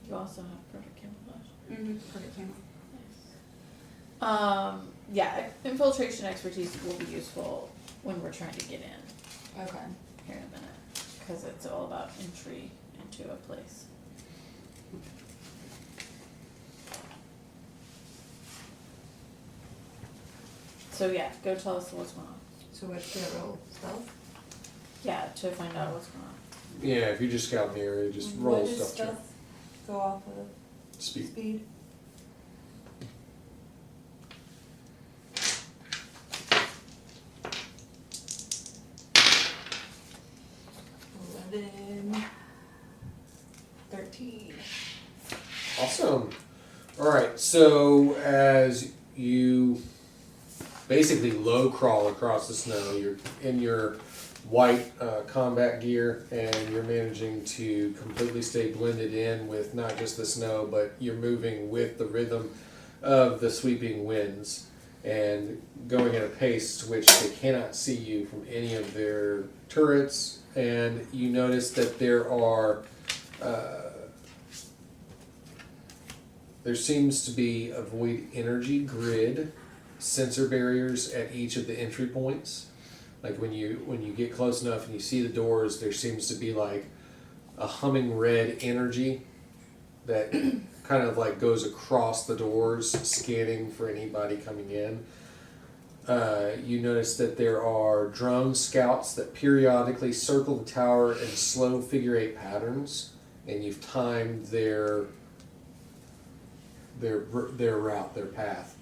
You also have perfect camouflage. Mm-hmm. Perfect camera. Yeah, infiltration expertise will be useful when we're trying to get in Okay. here in a minute, because it's all about entry into a place. So yeah, go tell us what's going on. So what should I roll? Stealth? Yeah, to find out what's going on. Yeah, if you just scout the area, just roll What does stealth check. stealth go off of? Speed. Speed. Eleven. 13. Awesome. Alright, so as you basically low crawl across the snow, you're in your white combat gear and you're managing to completely stay blended in with not just the snow, but you're moving with the rhythm of the sweeping winds and going at a pace to which they cannot see you from any of their turrets. And you notice that there seems to be a void energy grid sensor barriers at each of the entry points. Like when you get close enough and you see the doors, there seems to be like a humming red energy that kind of like goes across the doors, scanning for anybody coming in. You notice that there are drone scouts that periodically circle the tower in slow figure 8 patterns, and you've timed their route, their path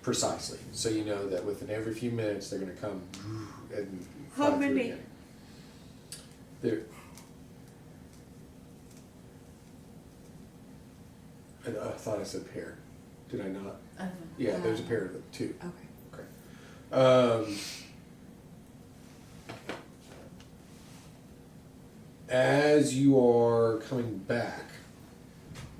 precisely. So you know that within every few minutes they're going to come and fly How through many? again. There. I thought I said pair. Did I not? I don't know. Yeah, there's a pair of them too. Okay. As you are coming back,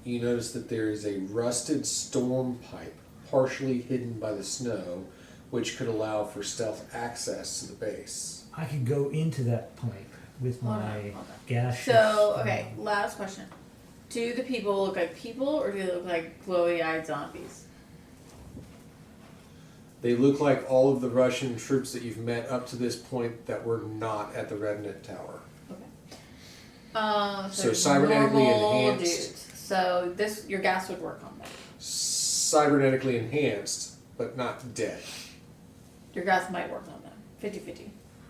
you notice that there is a rusted storm pipe partially hidden by the snow, which could allow for stealth access to the base. I could go into that pipe with Hold on, my hold on. gaseous. So, okay, last question. Do the people look like people or do they look like glowy-eyed zombies? They look like all of the Russian troops that you've met up to this point that were not at the Rednet Tower. Okay. So cybernetically normal enhanced. dudes. So your gas would work on them. Cybernetically enhanced, but not dead. Your gas might work on them. 50-50.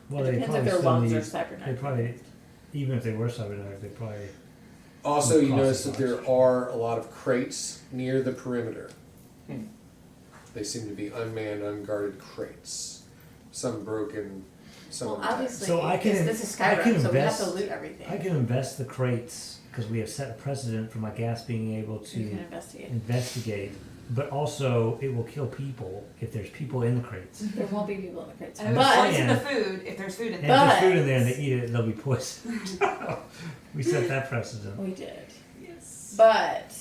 Well, It they depends if probably their still lungs need- are cybernetic. They probably, even if they were cybernetic, they probably. Also, you Cost notice that of there oxygen. are a lot of crates near the perimeter. They seem to be unmanned, unguarded crates. Some broken, some Well, intact. obviously, So I can- this is I can Skyrim, so we have invest- to loot everything. I can invest the crates because we have set a precedent for my gas being able to You can investigate. investigate, but also it will kill people if there's people in the crates. There won't be people in the crates. And if But it's Yeah. the food, if there's food in And there. if there's But- food in there and they eat it, they'll be poisoned. We set that precedent. we did. Yes. But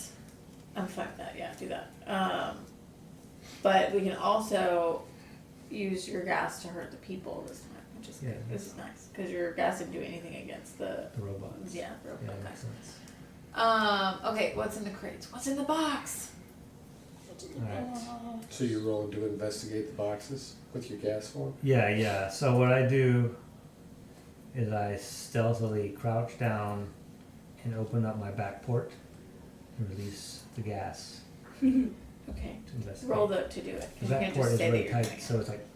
I'm fine with that. Yeah, do that. But we can also use your gas to hurt the people this time, which is Yeah. good. This is nice because your gas didn't do anything against the The robots. yeah robot Yeah, that makes guys. sense. Okay, what's in the crates? What's in the box? Alright. So you're rolling to investigate the boxes with your gas form? Yeah. So what I do is I stealthily crouch down and open up my back port and release the gas Okay, to investigate. roll to do it. 'Cause The you back can't port just is say that really you're doing tight, it. so it's like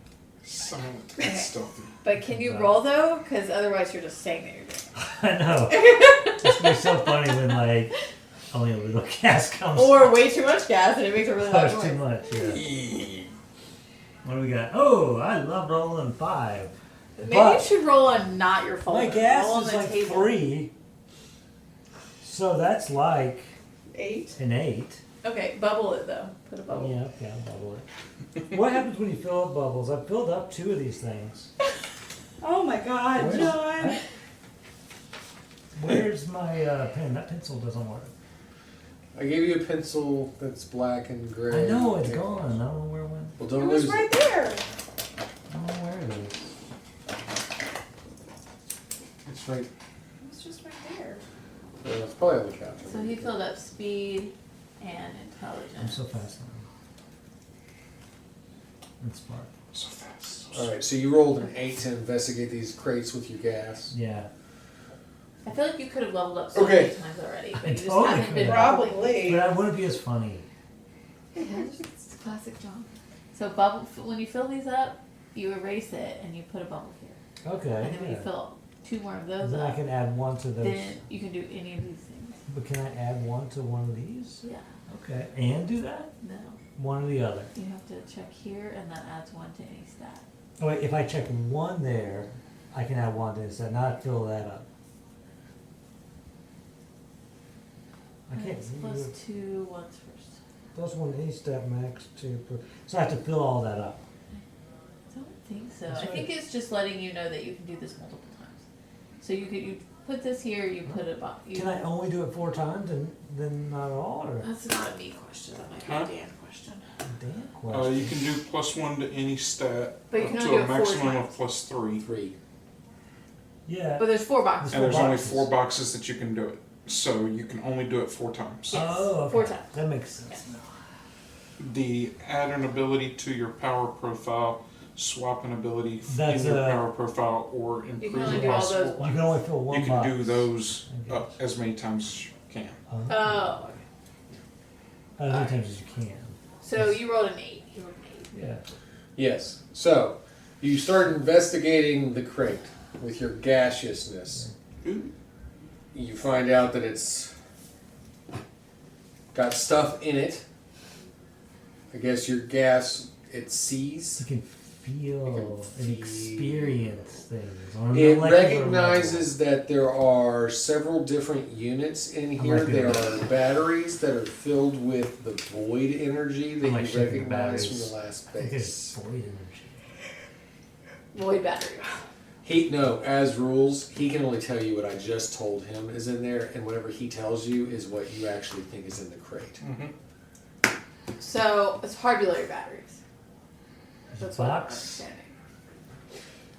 Silent Okay. and stealthy. But can you Right. roll though? Because otherwise you're just saying that you're doing it. I know. It's gonna be so funny when like only a little gas comes. Or way too much gas and it makes a really Oh, loud it's too noise. much. Yeah. What do we got? Oh, I love rolling 5. Maybe But- you should roll on not your folder. My gas roll on is the like table. 3, so that's like 8. an 8. Okay, bubble it though. Put a bubble. Yeah, I'll bubble it. What happens when you fill up bubbles? I've filled up 2 of these things. Oh my God, Where's- John. Where's my pen? That pencil doesn't work. I gave you a pencil that's black and gray. I know it's Yeah. gone. I don't know where it went. Well, It don't was lose right it. there. I don't know where it is. It's right. It was just right there. It's probably on the couch. So he filled up speed and I'm intelligence. so fast now. And smart. So fast. All right, so you rolled an 8 to investigate these crates with your gas. Yeah. I feel like you could have leveled up so Okay. many times already, but I you just totally haven't been could. Probably. But I wouldn't be as funny. Yeah, it's classic John. So bubble when you fill these up, you erase it and you put a bubble here. Okay. And then when you Yeah. fill 2 more of those Then I up, can add 1 to those. then you can do any of these things. But can I add 1 to one of these? Yeah. Okay. And do that? No. One or the other. You have to check here and that adds 1 to any stat. Oh wait, if I check 1 there, I can add 1 to this, not fill that up. I And can't it's read plus it. 2 once first. Plus 1 any step max 2 per. So I have to fill all that up. I don't think so. That's I think right. it's just letting you know that you can do this multiple times. So you put this here, you put it up. Can I only do it 4 times and then not at all, or That's not a me question. That might be Huh? a Dan question. damn question? You can do +1 to any stat But you up can to only do a it 4 maximum times. of +3. 3. Yeah. But there's 4 boxes. And there's Four only boxes. 4 boxes that you can do it. So you can only do it 4 times. Yes, Oh, okay. 4 times. That makes sense. The add an ability to your power profile, swap an ability That's in your a- power profile, or You improve can only a do all possible. those You once. can only fill one You can box. do those Okay. as many times as you can. Oh, okay. As many times as you can. So you rolled an 8. You rolled an 8. Yeah. Yes. So, you start investigating the crate with your gaseousness. You find out that it's got stuff in it. I guess your gas, it sees. You can feel and feel. experience things on an It molecular recognizes that there are several different units in here. like There the- are batteries that are filled with the void energy that I like you shaking the recognize from batteries. the last level. I think there's base. void energy. Void batteries. As rules, he can only tell you what I just told him is in there, and whatever he tells you is what you actually think is in the crate. So it's harbulary batteries. There's a That's what I'm box understanding.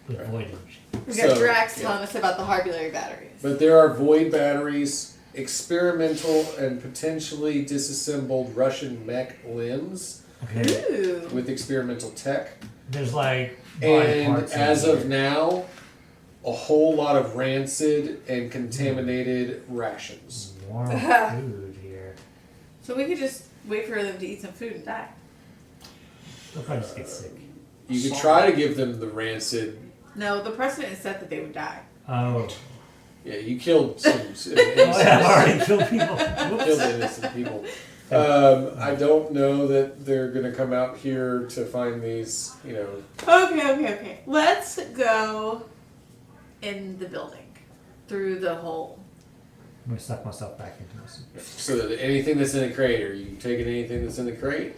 with void energy. We got So, Drax yeah. telling us about the harbulary batteries. But there are void batteries, experimental and potentially disassembled Russian mech limbs Okay. Ooh. with experimental tech. There's like body And parts in as here. of now, a whole lot of rancid and contaminated rations. Warm food here. So we could just wait for them to eat some food and die. They'll probably just get sick. You could try to give them the rancid. No, the precedent is set that they would die. Oh. Yeah, you killed some Oh, yeah, I've already killed people. killed innocent people. I don't know that they're gonna come out here to find these, Okay. Let's go in the building through the hole. I'm gonna suck myself back into my suit. so that anything that's in the crate, are you taking anything that's in the crate?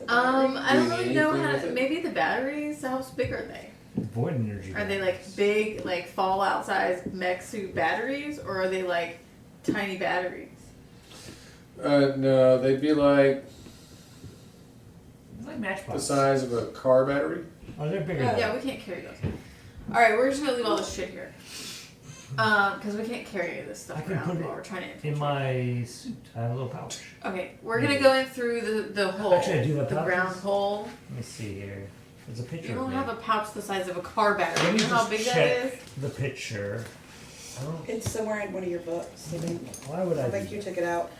I don't Doing really know anything how. with it? Maybe the batteries. How big are they? Void energy. Are they like big, like Fallout sized mech suit batteries, or are they like tiny batteries? No, they'd be like It's like the matchbox. size of a car battery. Oh, they're bigger. Yeah. than Yeah, we can't carry those. All right, we're just gonna leave all this shit here, because we can't carry any of this I stuff can around put it while we're trying to. in my suit. I have a little pouch. Okay, we're gonna go in through the hole. Actually, I do have the pouches. brown hole. Let me see here. There's a picture You of don't me. have a pouch the size of a car battery. Let me You know how just big that check is? the picture. I don't. It's somewhere in one of your books, I think. Why would I I? think do you that? took it out.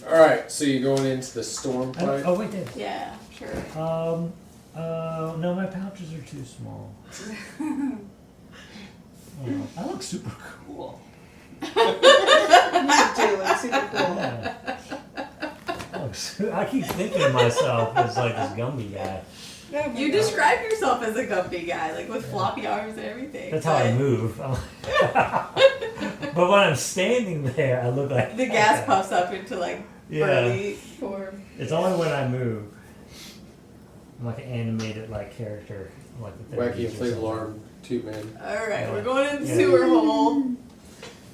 Alright, so you're going into the storm I don't- pipe. oh wait, there. Yeah, sure. No, my pouches are too small. Oh, I look super cool. You do, it's super cool. Yeah. I keep thinking of myself as like this Gumby guy. Oh my You God. describe yourself as a gumpy guy, like with floppy arms and everything. That's how I but move. But when I'm standing there, I look like The gas puffs up into like Yeah. burly form. It's only when I move. I'm like an animated like character, like the Wacky 30s or inflatable something. arm tube man. Alright, we're going in the Yeah. sewer hole.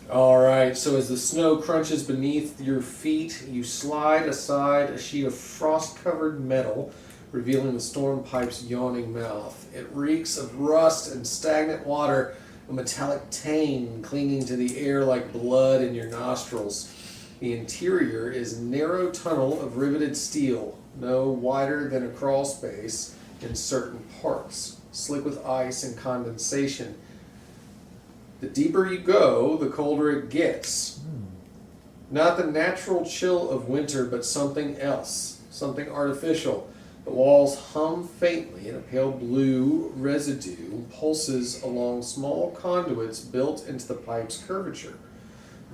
Alright, so as the snow crunches beneath your feet, you slide aside a sheet of frost-covered metal, revealing the storm pipe's yawning mouth. It reeks of rust and stagnant water, a metallic tang clinging to the air like blood in your nostrils. The interior is a narrow tunnel of riveted steel, no wider than a crawl space in certain parts, slick with ice and condensation. The deeper you go, the colder it gets. Not the natural chill of winter, but something else, something artificial. The walls hum faintly, and a pale blue residue pulses along small conduits built into the pipe's curvature.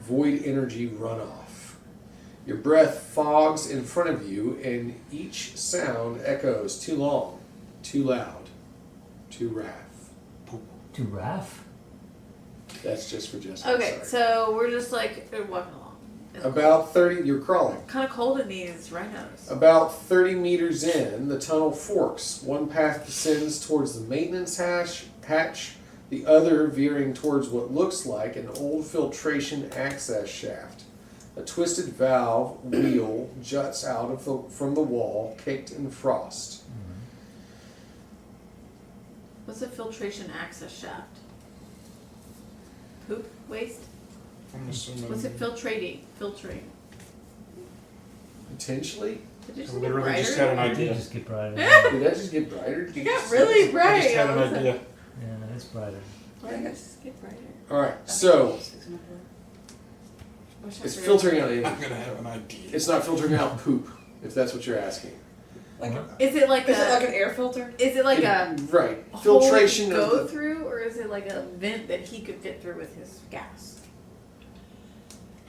Void energy runoff. Your breath fogs in front of you, and each sound echoes too long, too loud, too wrath. To Raph? That's just for Jessica. Okay, sorry. so we're just like walking along. It's About 30, you're crawling. kind of cold in these rhinos. About 30 meters in, the tunnel forks. One path descends towards the maintenance hatch, the other veering towards what looks like an old filtration access shaft. A twisted valve wheel juts out from the wall, caked in frost. What's a filtration access shaft? Poop waste? I'm assuming. What's it filtrating? Filtering. Potentially, Did it I just get literally brighter? just had an It did idea. just get brighter. Did that just get brighter? It got really I bright. just had all an of a idea. sudden. Yeah, it's brighter. Why did it just get brighter? All right, so Wish I it's could- filtering out. I'm gonna have an idea. It's not filtering out poop, if that's what you're asking. Like, Is it like is it like a? an air filter? Is it like a Right, hole filtration you of go the. through, or is it like a vent that he could fit through with his gas?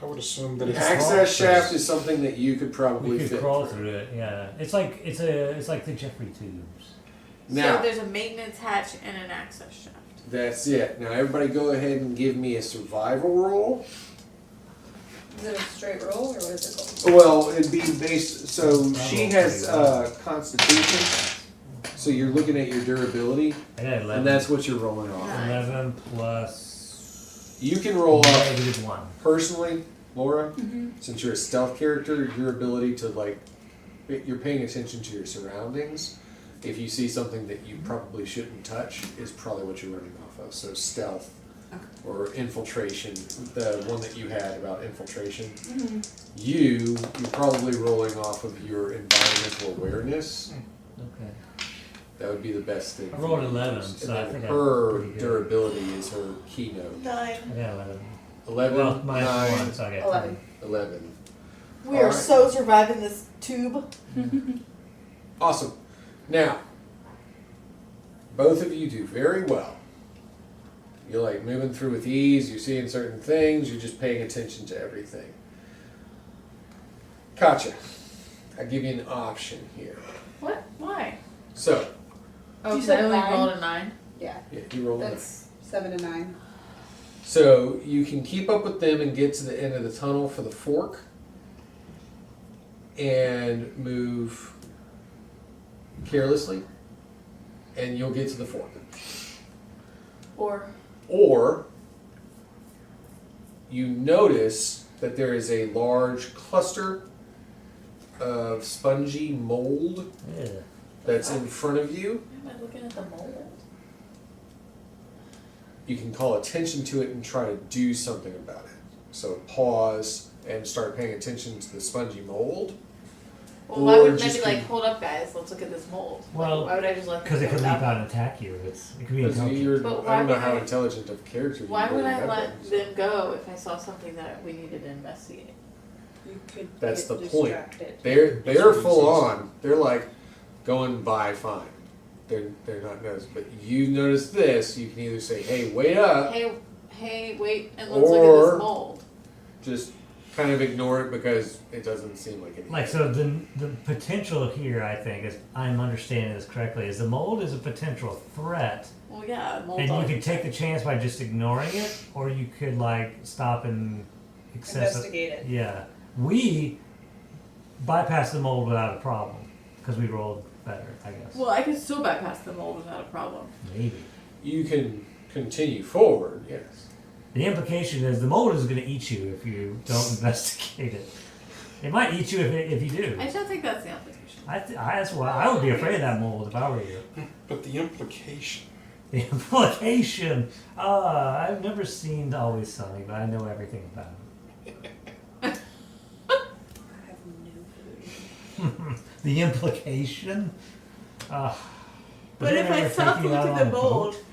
I would assume that The it's access shaft is something that you could probably We could fit crawl through. through it. Yeah, it's like the Jeffrey tubes. Now, So there's a maintenance hatch and an access shaft. that's it. Now, everybody go ahead and give me a survival roll. Is it a straight roll or what is it called? Well, it'd be based. So she has Constitution. So you're looking at your durability, I got 11. and that's what you're rolling off. 11 plus You can roll off -1. personally, Laura. Since you're a stealth character, your ability to you're paying attention to your surroundings. If you see something that you probably shouldn't touch, is probably what you're running off of. So stealth. Or infiltration, the one that you had about infiltration. You're probably rolling off of your environmental awareness. Okay. That would be the best thing. I rolled for you to 11, use. so And I then think I'm her pretty good. durability is her keynote. 9. I got 11. 11, Well, minus 9, 1, so I got 11. 11. We All are right. so surviving this tube. Awesome. Now, both of you do very well. You're like moving through with ease, you're seeing certain things, you're just paying attention to everything. Gotcha. I give you an option here. What? Why? So, Oh, You 'cause I said only 9? rolled a 9. Yeah, yeah, you roll it. that's 7 to 9. So you can keep up with them and get to the end of the tunnel for the fork and move carelessly, and you'll get to the fork. Or you notice that there is a large cluster of spongy mold Yeah. that's in front of you. Am I looking at the mold? You can call attention to it and try to do something about it. So pause and start paying attention to the spongy mold. Well, why Or wouldn't I just be like, be- hold up, guys, let's look at this mold? Well, why would I just let Because them it could go leap without- out and attack you. It could be Because intelligent. But I why don't know would how I- intelligent of a character you Why would really I have let been. them go if I saw something that we needed to investigate? You could That's get the point. distracted. They're full on. They're like going by fine. They're not noticed. But you notice this, you can either say, hey, wait up, Hey, wait, and let's look at Or- this mold. just kind of ignore it because it doesn't seem like anything. Like, so the potential here, I think, is I'm understanding this correctly, is the mold is a potential threat. Well, yeah, mold. And you always- could take the chance by just ignoring it, or you could, like, stop and Investigate it. Yeah. We bypassed the mold without a problem, because we rolled better, I guess. Well, I could still bypass the mold without a problem. Maybe. You can continue forward, yes. The implication is the mold is going to eat you if you don't investigate it. It might eat you if you do. I don't think that's the implication. That's why I would be afraid of that mold if I were you. But the implication. The implication. I've never seen Always Sunny, but I know everything about it. I have no clue. The implication. But did if you I ever stop take you looking out at on the a mold, boat?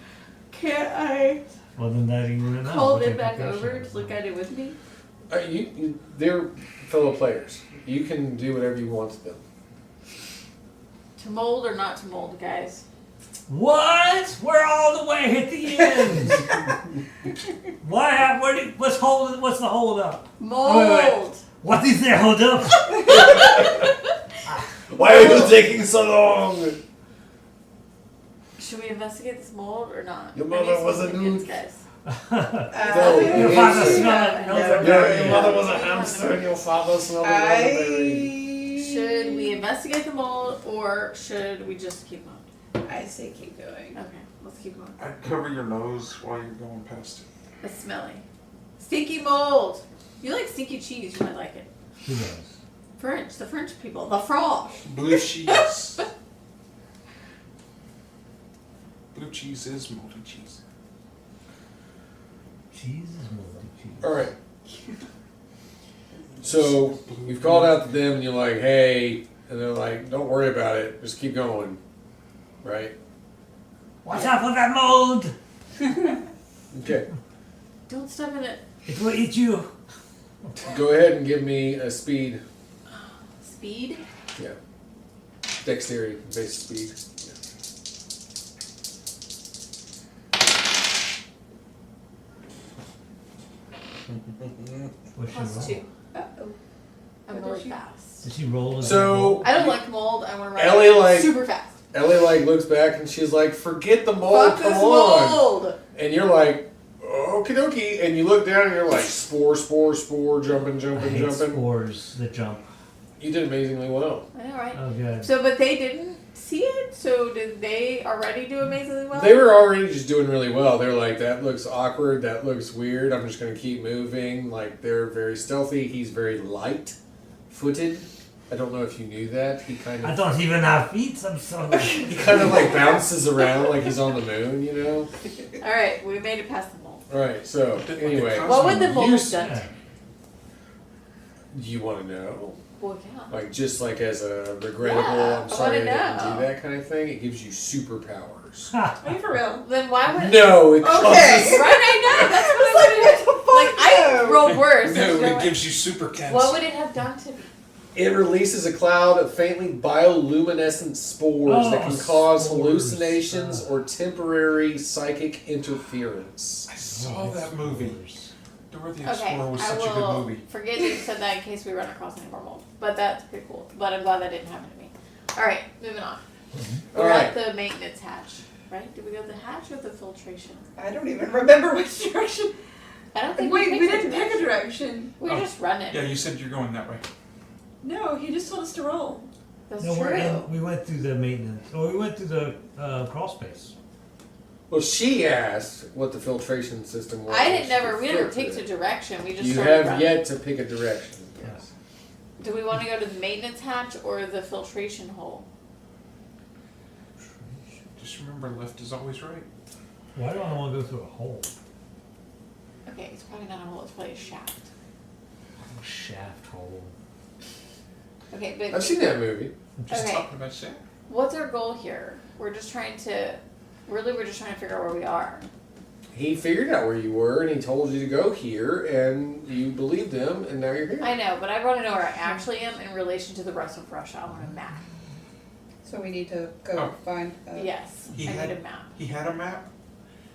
can't I Well, then that you wouldn't know. call what the them back implication over is. to look at it with me? They're fellow players. You can do whatever you want to them. To mold or not to mold, guys? What? We're all the way at the end. What's the hold up? Mold! Wait. What is the hold up? Why are you taking so long? Should we investigate this mold or not? Your I mother need some was a opinions, nude. guys. No, Your father smelled it. Your mother was a hamster and your father smelled a raspberry. Should we investigate the mold or should we just keep on? I say keep going. Okay, let's keep going. I'd cover your nose while you're going past it. It's smelly. Stinky mold! You like stinky cheese, you might like it. Who knows? The French people, the French. Blue cheese. Blue cheese is moldy cheese. Cheese is moldy cheese. All right. So you've called out to them and you're like, hey, And they're like, don't worry about it. Just keep going. Right? Watch out for that mold! Okay. Don't step in it. It will eat you. Go ahead and give me a speed. Speed? Yeah. Dexterity based speed. What's she Plus roll? 2. Uh-oh. I'm really fast. Did she roll? So I don't like mold. I want to run Ellie, like- super fast. Ellie like looks back and she's like, forget the mold, Fuck come this on. mold! And you're like, okie dokie. And you look down and you're like, spore, jumping. I hate spores that jump. You did amazingly well. I know, right? Oh, good. So, but they didn't see it? So did they already do amazingly well? They were already just doing really well. They're like, that looks awkward, that looks weird, I'm just going to keep moving. Like, they're very stealthy. He's very light-footed. I don't know if you knew that. He kind I of don't even have feet. I'm sorry. he kind of like bounces around like he's on the moon, you know? Alright, we made it past the mold. Alright, so, anyway. What would the mold you have done? Yeah. Do you want to know? Well, yeah. Like, just like as a regrettable, Yeah, I'm sorry I wanna didn't know. do that kind of thing, it gives you superpowers. Are you for real? Then why would... No, it Okay. causes... Right, I know. That's what I would have... Like, I rolled worse. No, Go it on. gives you super cats. What would it have done to me? It releases a cloud of faintly bioluminescent spores that can cause spores. hallucinations or temporary psychic interference. I saw that movie. Dora the Okay, Explorer was I such a good will movie. forget that you said that in case we run across any more mold. But that's pretty cool. But I'm glad that didn't happen to me. Alright, moving on. We're Alright. at the maintenance hatch. Right? Did we go to the hatch or the filtration? I don't even remember which direction. I don't think Wait, we picked didn't a pick a direction. We Oh. just running. Yeah, you said you're going that way. No, he just told us to roll. That's No, true. we went through the maintenance. Oh, we went through the crawl space. Well, she asked what the filtration system was. We never picked Filter a it. direction. We just You started have running. yet to pick a direction. Yes. Do we want to go to the maintenance hatch or the filtration hole? Just remember, left is always right. Why do I want to go through a hole? Okay, it's probably not a hole. It's probably a shaft. Shaft hole. Okay, but I've seen that movie. I'm just Okay. talking about that. what's our goal here? We're just trying to figure out where we are. He figured out where you were, and he told you to go here, and you believed him, and now you're here. I know, but I want to know where I actually am in relation to the rest of Russia. I want a map. So we need to go Oh. find. Yes, He I had- need a map. He had a map?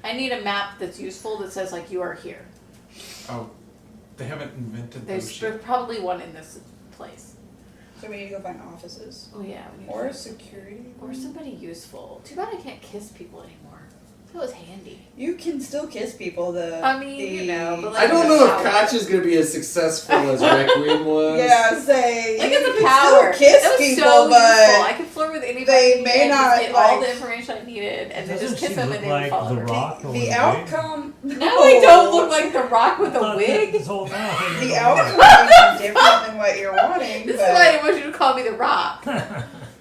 I need a map that's useful that says like you are here. Oh, they haven't invented There's those yet. probably one in this place. So we need to go find offices. Oh yeah, we need Or to- security. or somebody useful. Too bad I can't kiss people anymore. That was handy. You can still kiss people. I mean, you know, but like I don't know if power. Koch is going to be as successful as Requiem was. Yeah, say Look you at the can power. still kiss That was people, so but useful. I could flirt with anybody they may and not, just get all like- the information I needed, and then Doesn't just kiss she them look and they would like fall The over. Rock or the the wig? outcome. No, I don't look like The Rock with a Thought that wig. This whole time. I thought you The were outcome wrong. is different than what you're wanting. This is but why I want you to call me The Rock.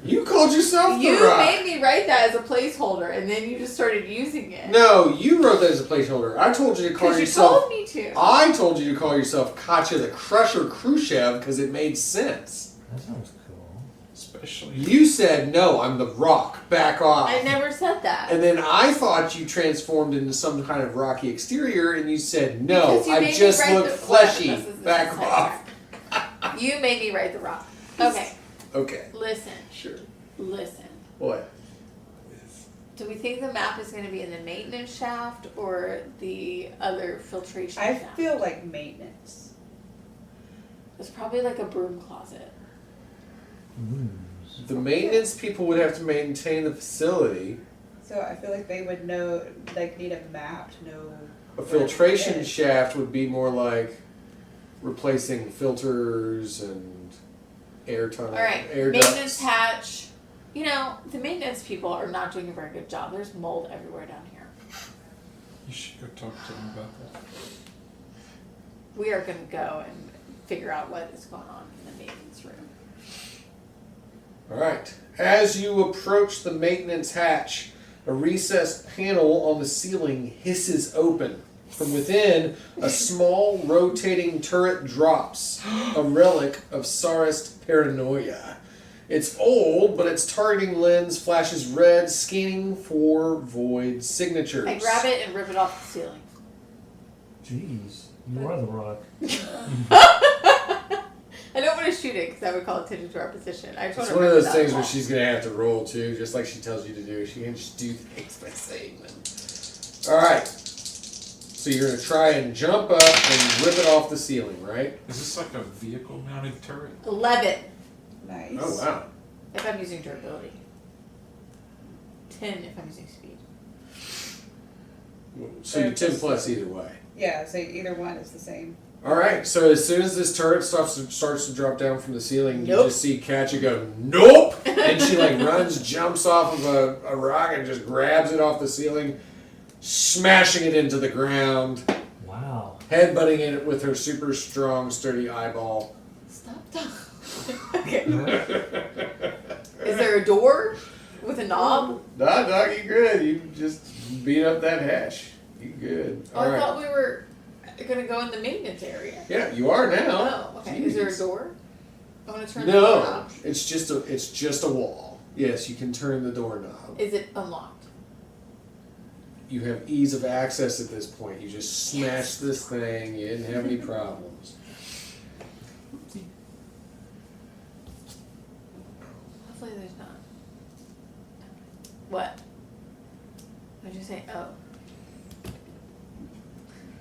You called yourself The You Rock. made me write that as a placeholder, and then you just started using it. No, you wrote that as a placeholder. I told you to call Because you yourself. told me to. I told you to call yourself Katya the Crusher Khrushchev because it made sense. That sounds cool. Especially. You said, no, I'm the Rock. Back off. I never said that. And then I thought you transformed into some kind of rocky exterior, and you said, no, Because you made I me just write look the- fleshy. This is Back off. You made me write The Rock. Okay, Okay, listen, sure. listen. What? Do we think the map is going to be in the maintenance shaft or the other filtration I shaft? feel like maintenance. It's probably like a broom closet. The maintenance people would have to maintain the facility. So I feel like they would know, like, need a map to know. A where filtration it is. shaft would be more like replacing filters and air tunnel, All right, air maintenance ducts. hatch. You know, the maintenance people are not doing a very good job. There's mold everywhere down here. You should go talk to them about that. We are going to go and figure out what is going on in the maintenance room. All right. As you approach the maintenance hatch, a recessed panel on the ceiling hisses open. From within, a small rotating turret drops, a relic of Tsarist paranoia. It's old, but its targeting lens flashes red, scanning for void signatures. I grab it and rip it off the ceiling. Jeez, you are the rock. I don't want to shoot it because that would call attention to our position. I just want It's to one of rip those it out things the where wall. she's going to have to roll too, just like she tells you to do. She can just do things by saying them. Alright. So you're going to try and jump up and rip it off the ceiling, right? Is this like a vehicle-mounted turret? 11 Nice. Oh, wow. if I'm using durability. 10 if I'm using speed. So you're 10 plus either way. Yeah, so either one is the same. Alright, so as soon as this turret starts to drop down from the ceiling, you Nope. just see Katya go, nope! And she like runs, jumps off of a rock and just grabs it off the ceiling, smashing it into the ground, Wow. headbutting it with her super strong, sturdy eyeball. Stop. Okay. Is there a door with a knob? Nah, dog, you good. You just beat up that hash. You good. Oh, I Alright. thought we were gonna go in the maintenance area. Yeah, you are now. Oh, okay. Is there a Jeez. door? I want to turn the door No, knob. it's just a wall. Yes, you can turn the doorknob. Is it unlocked? You have ease of access at this point. You just smashed this thing. You didn't have any problems. Hopefully there's not. What? Why'd you say oh?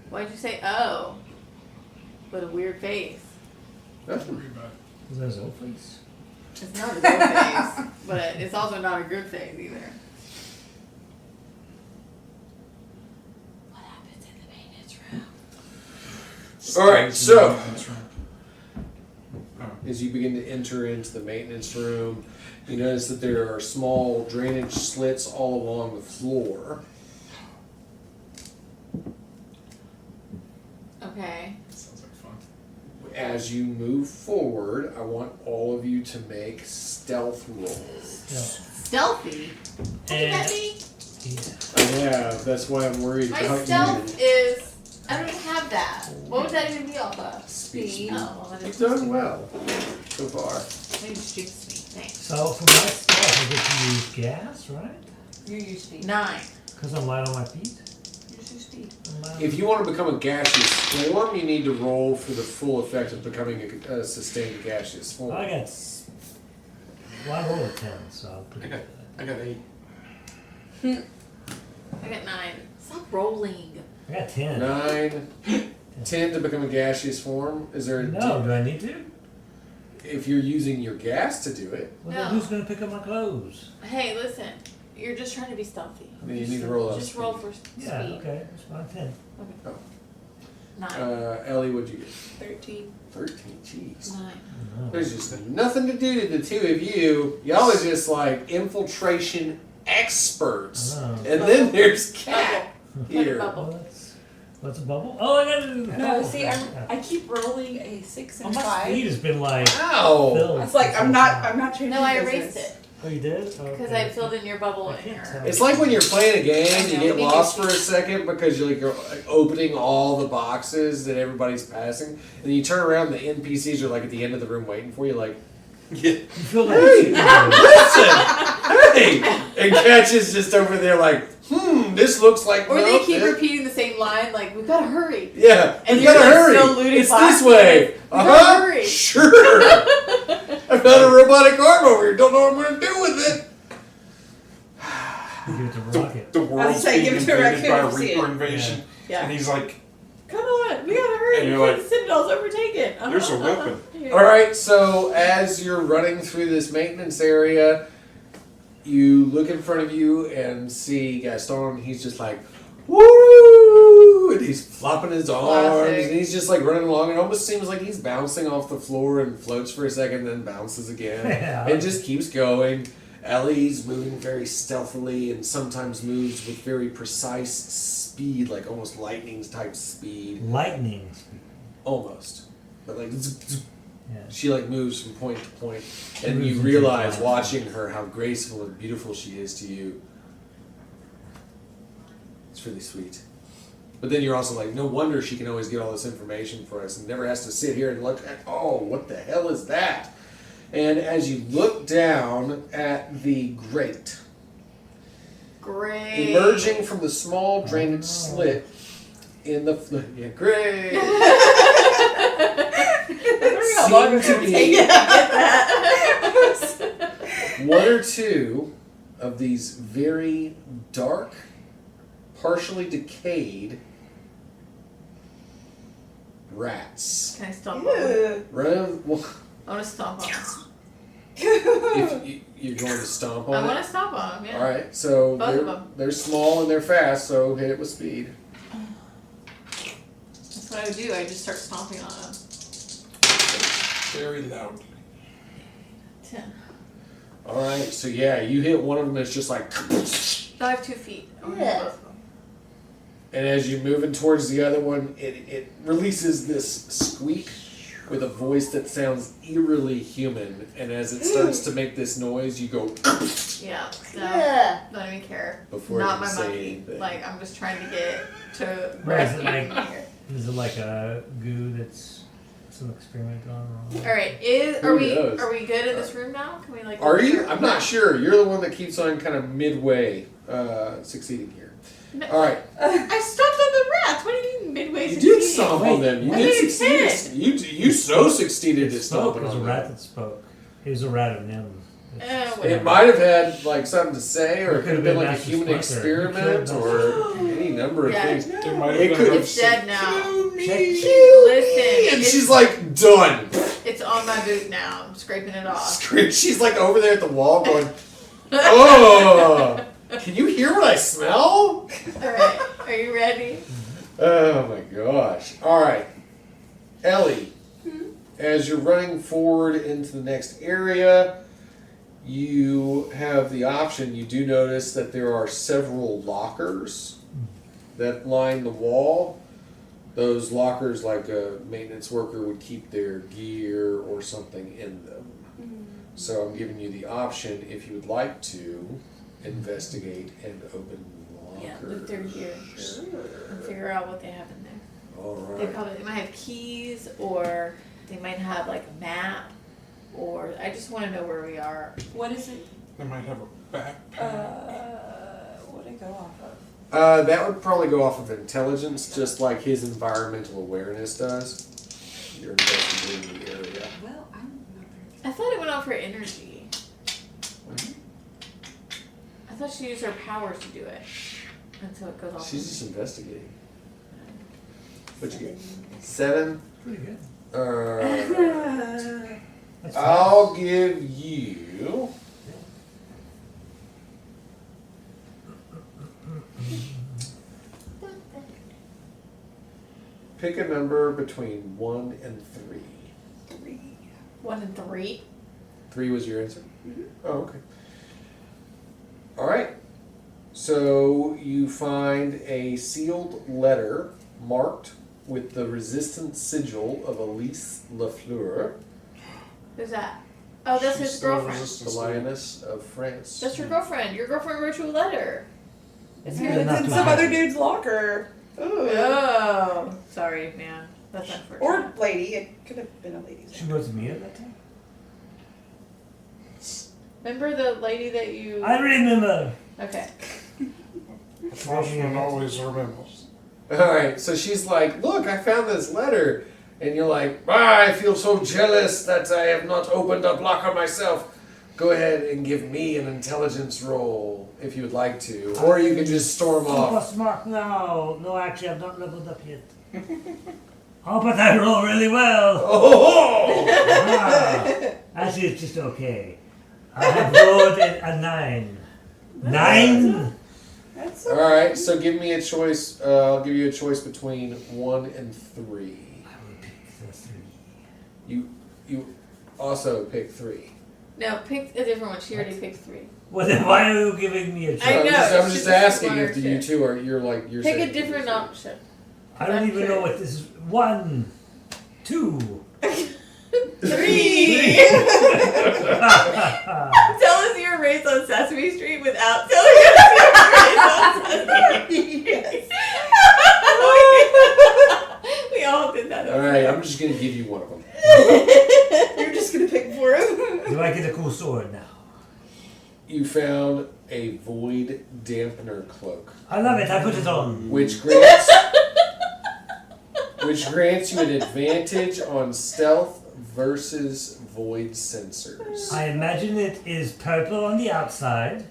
Why'd you say oh? With a weird face. Nothing. Is that his old face? It's not a good face, but it's also not a good face either. What happens in the maintenance room? Alright, so That's right. as you begin to enter into the maintenance room, you notice that there are small drainage slits all along the floor. Okay. Sounds like fun. As you move forward, I want all of you to make stealth rolls. Stealthy? What And- does that mean? Yeah. I have. That's why I'm worried My about stealth you. is. I don't have that. What would that even be off of? Speed. Oh, well, then You've it's done well so far. maybe shoots me. Thanks. So for my stuff, I get to use gas, right? You use speed. 9. Because I'm light on my feet. You just use speed. I'm light on- If you want to become a gaseous form, you need to roll for the full effect of becoming a sustained gaseous form. I got. Well, I rolled a 10, so I'm pretty good. I got 8. I got 9. Stop rolling. I got 10. 9, 10 to become a gaseous form. Is there a No, do I need to? if you're using your gas to do it, Well, No. then who's going to pick up my clothes? Hey, listen. You're just trying to be stealthy. then you need to roll up. Just roll for speed. Yeah, okay. That's fine. 10. 9. Ellie, what'd you get? 13. 13. Jeez. 9. No. There's just nothing to do to the two of you. Y'all are just like infiltration experts. Oh. And then there's Cat here. Bubble. Well, what's a bubble? Oh, I got to do No, see, I keep rolling a 6 Oh, and my 5. speed has been like Ow! filled. It's like I'm not changing No, I business. erased it. Oh, you did? Because I filled in your bubble I in can't your. tell. It's like when you're playing a game, you I know, get me lost too. for a second because you're like opening all the boxes that everybody's passing, and then you turn around and the NPCs are like at the end of the room waiting for you, like, Yeah. You feel like Hey! listen, hey! And Catch is just over there like, this looks like Or they nope, keep this- repeating the same line, like, we've got to hurry. Yeah, And we you're gotta like hurry. still looting It's boxes. this way. gotta hurry. Sure. I've got a robotic arm over here. Don't know what I'm gonna do with it. give it to Rocket. The world's say, being give it to a invaded by a raccoon to see Reaper it. invasion. Yeah. And he's like, Come on, we gotta hurry. And you're before the Citadel's overtaken. There's a weapon. Yeah. All right. So as you're running through this maintenance area, you look in front of you and see Gaston. He's just like, woo! And he's flopping his arms, Classic. and he's just like running along. It almost seems like he's bouncing off the floor and floats for a second, then bounces again. Yeah. It just keeps going. Ellie's moving very stealthily and sometimes moves with very precise speed, like almost lightning type speed. Lightning. Almost. But like Yeah. she like moves from point to point, She and moves you into realize the watching her how graceful and beautiful she is to you. It's really sweet. But then you're also like, no wonder she can always get all this information for us and never has to sit here and look at, oh, what the hell is that? And as you look down at the grate, Great. emerging from the small drainage slit in the great. How long Seem to would it be take to get that? one or two of these very dark, partially decayed rats. Can I stomp on him? Well, I want to stomp on him. if you're going to stomp on I it. want to stomp on him, yeah. All right, so Both of them. they're small and they're fast, so hit it with speed. That's what I would do. I just start stomping on him. Very loudly. 10. All right, so yeah, you hit one of them. It's just like, I have 2 feet. I want to hit both of them. and as you're moving towards the other one, it releases this squeak with a voice that sounds eerily human. And as it starts to make this noise, you go Yeah, no, don't even care. before Not you my say monkey. anything. Like, I'm just trying to get to Where is it, rescue like- here. Is it like a goo that's some experiment going on? Alright, Who knows? are we good in this room now? Can we like Are look you? through- I'm not sure. You're the one that keeps on kind of midway succeeding here. No, All right. I stomped on the rats. What do you mean midway You succeeding? did stomp on them. You I did did succeed. You so succeeded It at spoke. stomping It was a on rat them. that spoke. It was a rat of them. Whatever. It might have had like something to say, or It it could have been like a Master human Splinter. experiment, or any number of Yeah. things. There might It have could- been It's dead now. Kill Listen, me! And it's- she's like done. It's on my boot now. I'm scraping it off. She's like over there at the wall going, "Oh, can you hear what I smell?" Alright, are you ready? Oh my gosh! All right, Ellie. As you're running forward into the next area, you have the option. You do notice that there are several lockers that line the wall. Those lockers, like a maintenance worker would keep their gear or something in them. So I'm giving you the option, if you would like to, investigate and open the Yeah, lockers. look through here. And figure out what they have in there. All They right. might have keys, or they might have like a map, or I just want to know where we are. What is it? They might have a backpack. What did it go off of? That would probably go off of intelligence, just like his environmental awareness does. You're investigating the area. Well, I'm not very I thought it went out for energy. I thought she used her powers to do it until it goes off. She's just investigating. What'd you get? 7? Pretty good. That's fine. I'll give you. Pick a number between 1 and 3. 1 and 3. 3 was your answer? Oh, okay. All right. So you find a sealed letter marked with the resistance sigil of Elise Lafleur, Who's that? Oh, that's She's his still girlfriend. resistant. the lioness of France. That's your girlfriend. Your girlfriend wrote you a letter. It's Yeah, here. not It's in too some bad. other dude's locker. Ooh. Oh, sorry, man. That's unfortunate. Or lady. It could have been a lady's She locker. was me at that time. Remember the lady that you? I remember. Okay. The freshman always remembers. All right. So she's like, "Look, I found this letter," and you're like, "I feel so jealous that I have not opened a locker myself." Go ahead and give me an intelligence roll if you would like to, or you can just storm Super off. smart. No, actually, I've not leveled up yet. Oh, but I roll really well. Oh! Ah, actually, it's just okay. I have rolled a 9. 9? That's All right. So give me a choice. I'll give you a choice between 1 and 3. I will pick the 3. You also pick 3. No, pick a different one. She already picked 3. Well, then why are you giving me a choice? I know, I'm it's just just asking one or if you two. two are. You're Pick saying a different three. option. I don't even know what this is. 1, 2. 3. Tell us you were raised on Sesame Street without telling us you were raised on Sesame Street. We all did that. All right. I'm just gonna give you one of them. You're just gonna pick for him. cool sword now. You found a void dampener cloak, I love it. I put it on. which grants you an advantage on stealth versus void sensors. I imagine it is purple on the outside,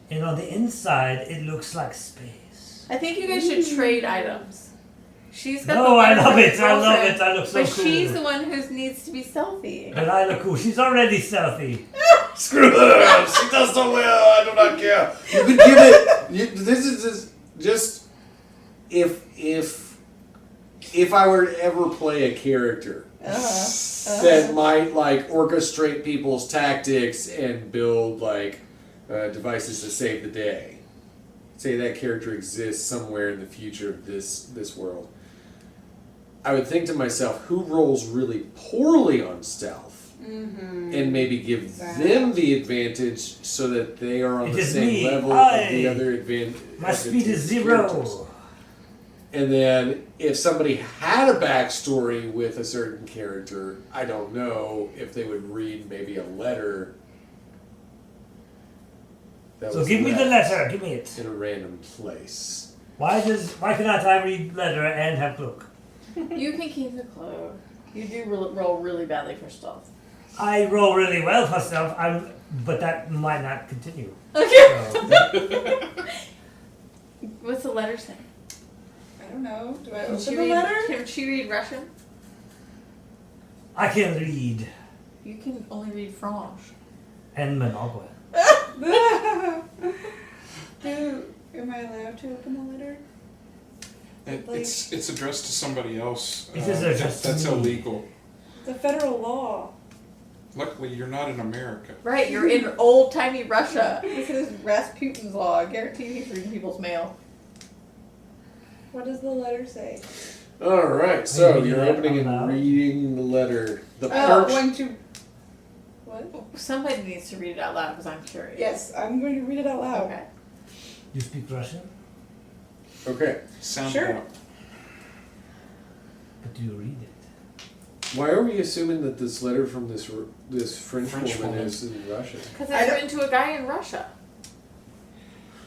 and on the inside it looks like space. I think you guys should trade items. She's got the No, I one love for it. her I love girlfriend, it. I look so but cool. she's the one who needs to be stealthy. But I look cool. She's already stealthy. Screw her! She does so well. I do not care. You could give it. This is just if I were to ever play a character that might like orchestrate people's tactics and build like devices to save the day. Say that character exists somewhere in the future of this world. I would think to myself, who rolls really poorly on stealth? And maybe give them the advantage so that they are on It the is same me. level I- of the other advantage. My speed is 0. And then if somebody had a backstory with a certain character, I don't know if they would read maybe a letter. That So was give me the left letter. Give me it. in a random place. Why cannot I read letter and have cloak? You can keep the cloak. You do roll really badly for stealth. I roll really well for stealth, but that might not continue. Okay. So, What's the letter say? I don't know. Do I Can open she the read? letter? Can she read Russian? I can read You can only read French. and Monopoly. Am I allowed to open the letter? It's addressed to somebody else. It is addressed to That's me. illegal. It's a federal law. Luckily, you're not in America. Right, you're in old timey Russia. This is Rasputin's law. I guarantee he's reading people's mail. What does the letter say? All right, so reading you're that opening out and loud? reading the letter. The Oh, perch. going to. What? Somebody needs to read it out loud because I'm curious. Yes, I'm going to read it out loud. Okay. You speak Russian? Okay. Sound Sure. it out. But do you read it? Why are we assuming that this letter from this French French woman woman. is in Russian? Because I it's don't- written to a guy in Russia.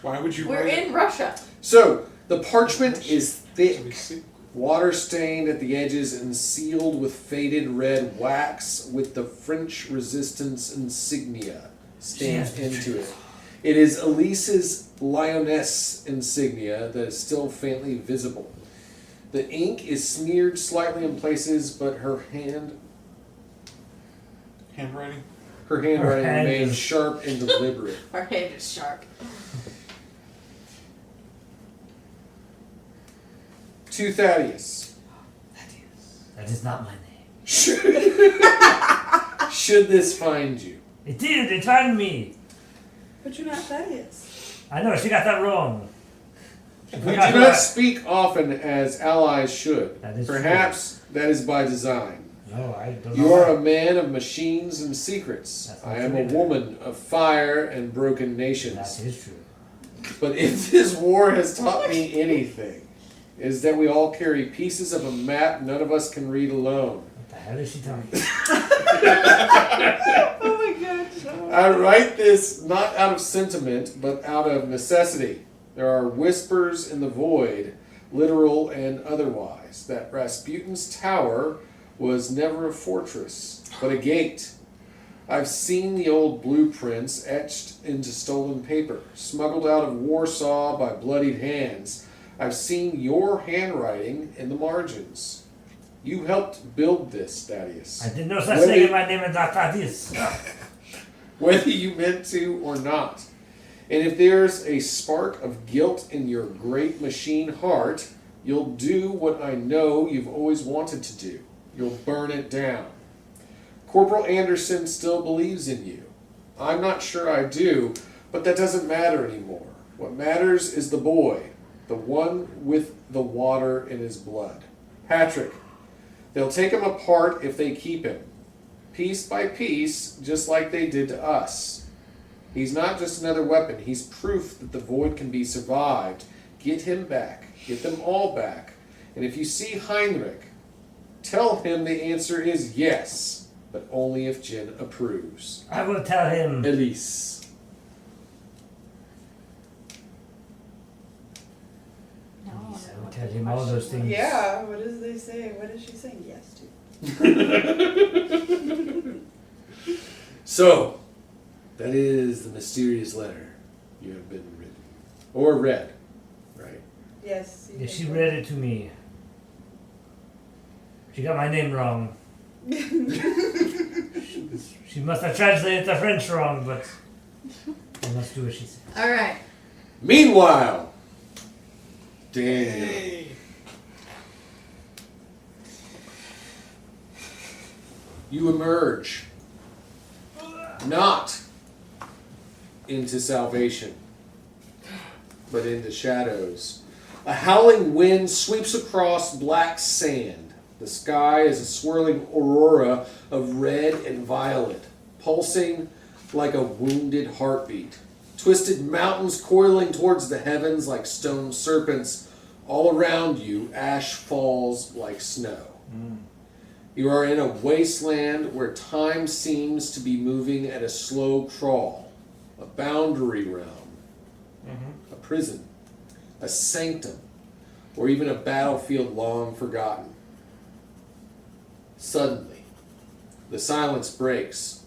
Why would you We're write in Russia. So the parchment is it to be thick, secret? water stained at the edges, and sealed with faded red wax with the French resistance insignia stamped into it. It is Elise's lioness insignia that is still faintly visible. The ink is smeared slightly in places, but her Handwriting? handwriting hand remains is- sharp and deliberate. Our hand is sharp. To Thaddeus. That is not my name. Should this find you? It did. It found me. But you're not Thaddeus. I know. She got that wrong. She We forgot do not that. speak often as allies should. That is Perhaps that is by design. No, I don't You know. are a man of machines and secrets. That's not I am a true. woman of fire and broken That nations. is true. But if this war has taught me anything, is that we all carry pieces of a map none of us can read alone. What the hell is she talking? Oh my gosh. I write this not out of sentiment, but out of necessity. There are whispers in the void, literal and otherwise, that Rasputin's tower was never a fortress, but a gate. I've seen the old blueprints etched into stolen paper, smuggled out of Warsaw by bloodied hands. I've seen your handwriting in the margins. You helped build this, Thaddeus. I did no such Whether- thing in my name is not Thaddeus. Whether you meant to or not. And if there's a spark of guilt in your great machine heart, you'll do what I know you've always wanted to do. You'll burn it down. Corporal Anderson still believes in you. I'm not sure I do, but that doesn't matter anymore. What matters is the boy, the one with the water in his blood. Patrick. They'll take him apart if they keep him. Piece by piece, just like they did to us. He's not just another weapon. He's proof that the void can be survived. Get him back. Get them all back. And if you see Heinrich, tell him the answer is yes. but only if Jin approves. I will tell him. Elise. No, Yes, I will tell him all those things. Yeah, what does they say? What is she saying yes to? So, that is the mysterious letter you have been written. Or read, right? Yes. Yeah, she read it to me. She got my name wrong. She must have translated the French wrong, but I must do what she said. All right. Meanwhile, Daniel. You emerge not into salvation, but into shadows. A howling wind sweeps across black sand. The sky is a swirling aurora of red and violet, pulsing like a wounded heartbeat. Twisted mountains coiling towards the heavens like stone serpents. All around you, ash falls like snow. You are in a wasteland where time seems to be moving at a slow crawl. A boundary realm. A prison. A sanctum. Or even a battlefield long forgotten. Suddenly, the silence breaks.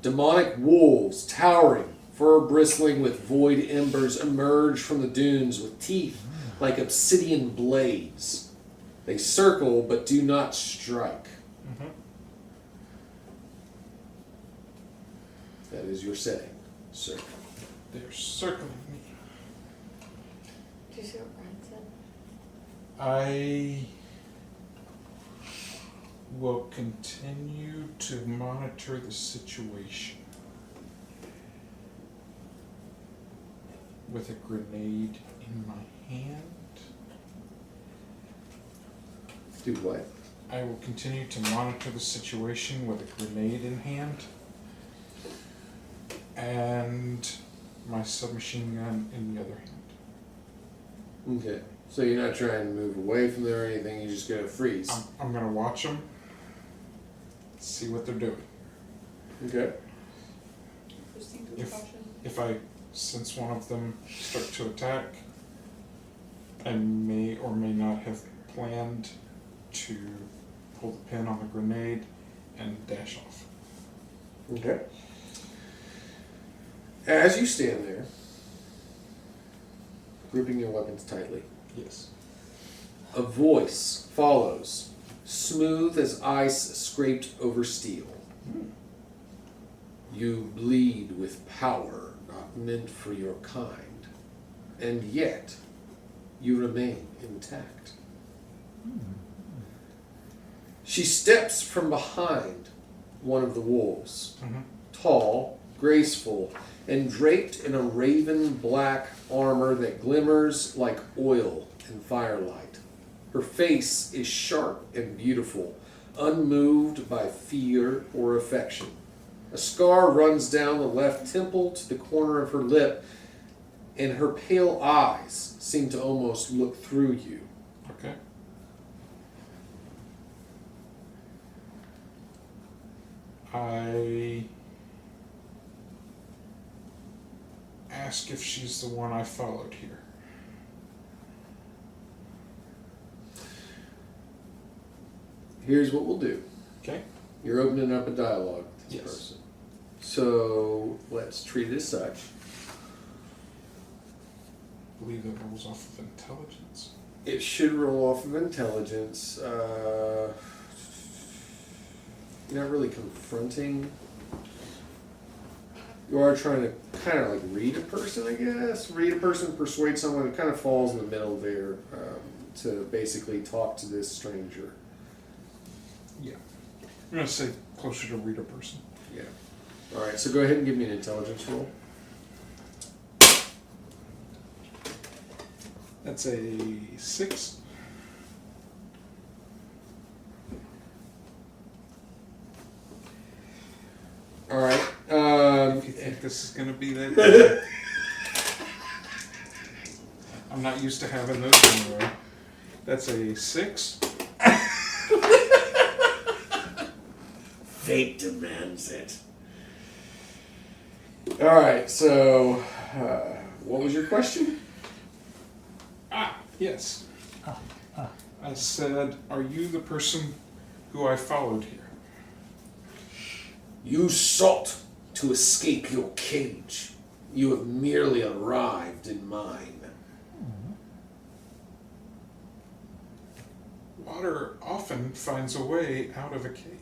Demonic wolves, towering, fur bristling with void embers, emerge from the dunes with teeth like obsidian blades. They circle but do not strike. That is your setting, sir. They're circling me. Do you see what Brian said? I will continue to monitor the situation with a grenade in my hand. Do what? I will continue to monitor the situation with a grenade in hand and my submachine gun in the other hand. Okay. So you're not trying to move away from there or anything, you're just going to freeze. I'm going to watch them, see what they're doing. Okay. Proceed with caution. If I sense one of them start to attack, I may or may not have planned to pull the pin on the grenade and dash off. Okay. As you stand there, gripping your weapons tightly, Yes. a voice follows, smooth as ice scraped over steel. You bleed with power not meant for your kind, and yet you remain intact. She steps from behind one of the wolves, tall, graceful, and draped in a raven black armor that glimmers like oil in firelight. Her face is sharp and beautiful, unmoved by fear or affection. A scar runs down the left temple to the corner of her lip, and her pale eyes seem to almost look through you. Okay. I ask if she's the one I followed here. Here's what we'll do. Okay. You're opening up a dialogue with this Yes. person. So let's treat it as such. I believe that rolls off of intelligence. It should roll off of intelligence. You're not really confronting. You are trying to kind of like read a person, I guess. Read a person, persuade someone. It kind of falls in the middle there to basically talk to this stranger. Yeah. I'm going to say closer to read a person. Yeah. All right. So go ahead and give me an intelligence roll. That's a 6. All right. If you think this is going to be that good. I'm not used to having those anyway. That's a 6. Fate demands it. Alright, so, what was your question? Yes. I said, are you the person who I followed here? You sought to escape your cage. You have merely arrived in mine. Water often finds a way out of a cage.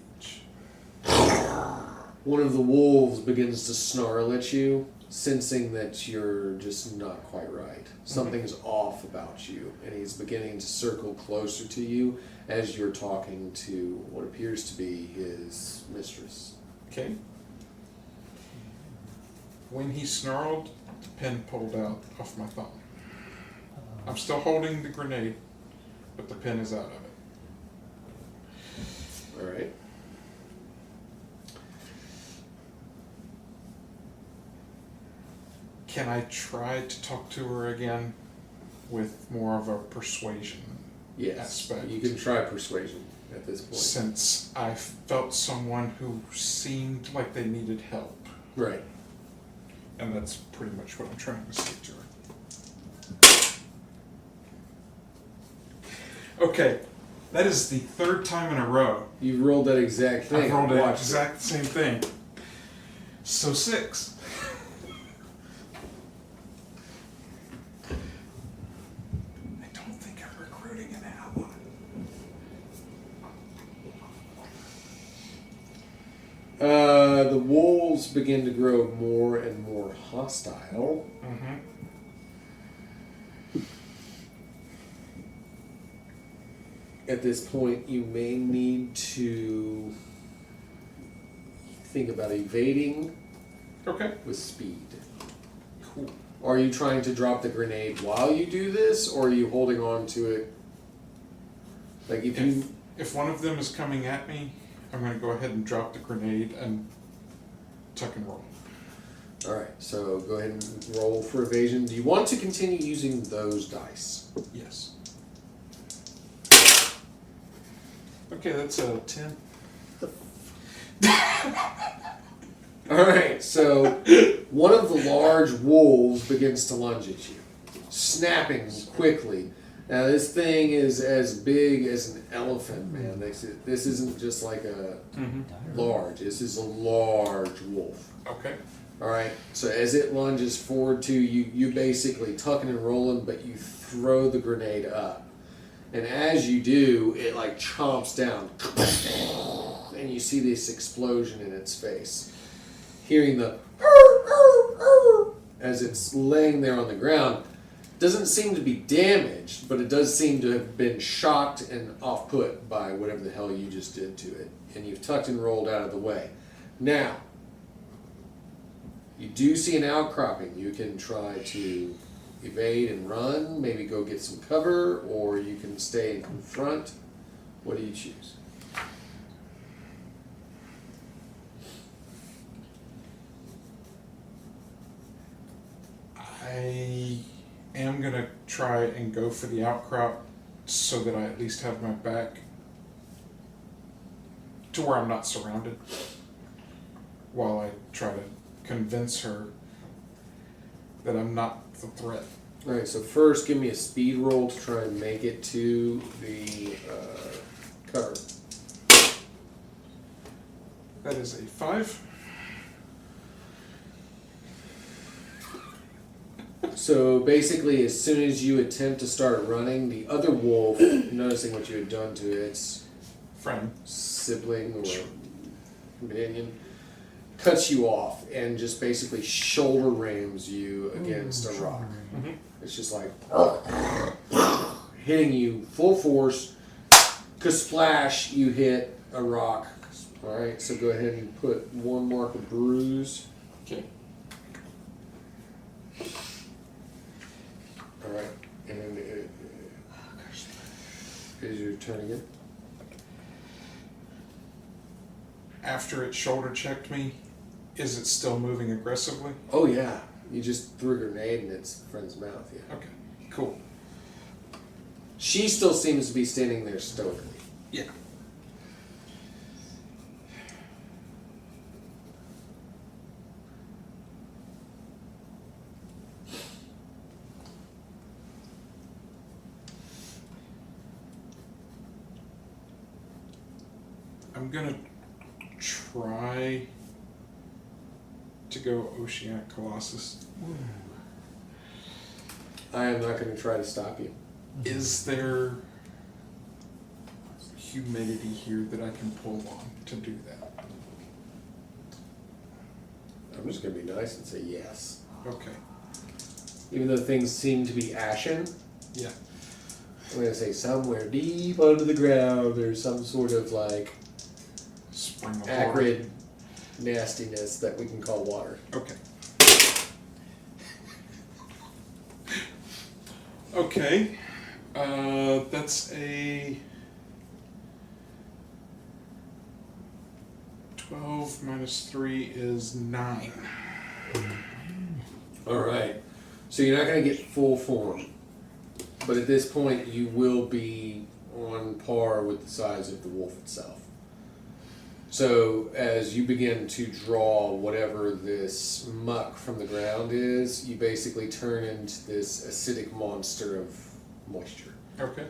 One of the wolves begins to snarl at you, sensing that you're just not quite right. Something is off about you, and he's beginning to circle closer to you as you're talking to what appears to be his mistress. Okay. When he snarled, the pin pulled out off my thumb. I'm still holding the grenade, but the pin is out of it. All right. Can I try to talk to her again with more of a persuasion Yes, aspect? you can try persuasion at this point. Since I felt someone who seemed like they needed help. Right. And that's pretty much what I'm trying to say to her. Okay, that is the third time in a row You rolled that exact thing. I've rolled the Watch exact same thing. So 6. I don't think I'm recruiting an ally. The wolves begin to grow more and more hostile. Mm-hmm. At this point, you may need to think about evading Okay. with speed. Cool. Are you trying to drop the grenade while you do this, or are you holding on to it? Like If one of them is coming at me, I'm going to go ahead and drop the grenade and tuck and roll. All right. So go ahead and roll for evasion. Do you want to continue using those dice? Yes. Okay, that's a 10. All right, so one of the large wolves begins to lunge at you, snapping quickly. Now, this thing is as big as an elephant, man. This isn't just like a large. This is a large wolf. Okay. All right, so as it lunges forward to you, you basically tucking and rolling, but you throw the grenade up. And as you do, it like chomps down, and you see this explosion in its face. Hearing the as it's laying there on the ground, doesn't seem to be damaged, but it does seem to have been shocked and off-put by whatever the hell you just did to it. And you've tucked and rolled out of the way. Now, you do see an outcropping. You can try to evade and run, maybe go get some cover, or you can stay and confront. What do you choose? I am going to try and go for the outcrop so that I at least have my back to where I'm not surrounded while I try to convince her that I'm not the threat. All right, so first give me a speed roll to try and make it to the cover. That is a 5. So basically, as soon as you attempt to start running, the other wolf, noticing what you had done to its Friend. sibling or companion, cuts you off and just basically shoulder rams you against a rock. Mm-hmm. It's just like hitting you full force. Splash! You hit a rock. All right, so go ahead and put one mark of bruise. Okay. All right, and then is your turn again? After it shoulder checked me, is it still moving aggressively? Oh yeah, you just threw a grenade in its friend's mouth. Yeah. Okay, cool. She still seems to be standing there stoically. Yeah. I'm gonna try to go Oceanic Colossus. I am not going to try to stop you. Is there humidity here that I can pull on to do that? I'm just going to be nice and say yes. Okay. Even though things seem to be ashen, Yeah. I'm going to say somewhere deep under the ground there's some sort of like Spring of acrid nastiness that we can call water. Okay. Okay. That's a 12 minus 3 is 9. Alright. So you're not going to get full form. But at this point, you will be on par with the size of the wolf itself. So as you begin to draw whatever this muck from the ground is, you basically turn into this acidic monster of moisture. Okay.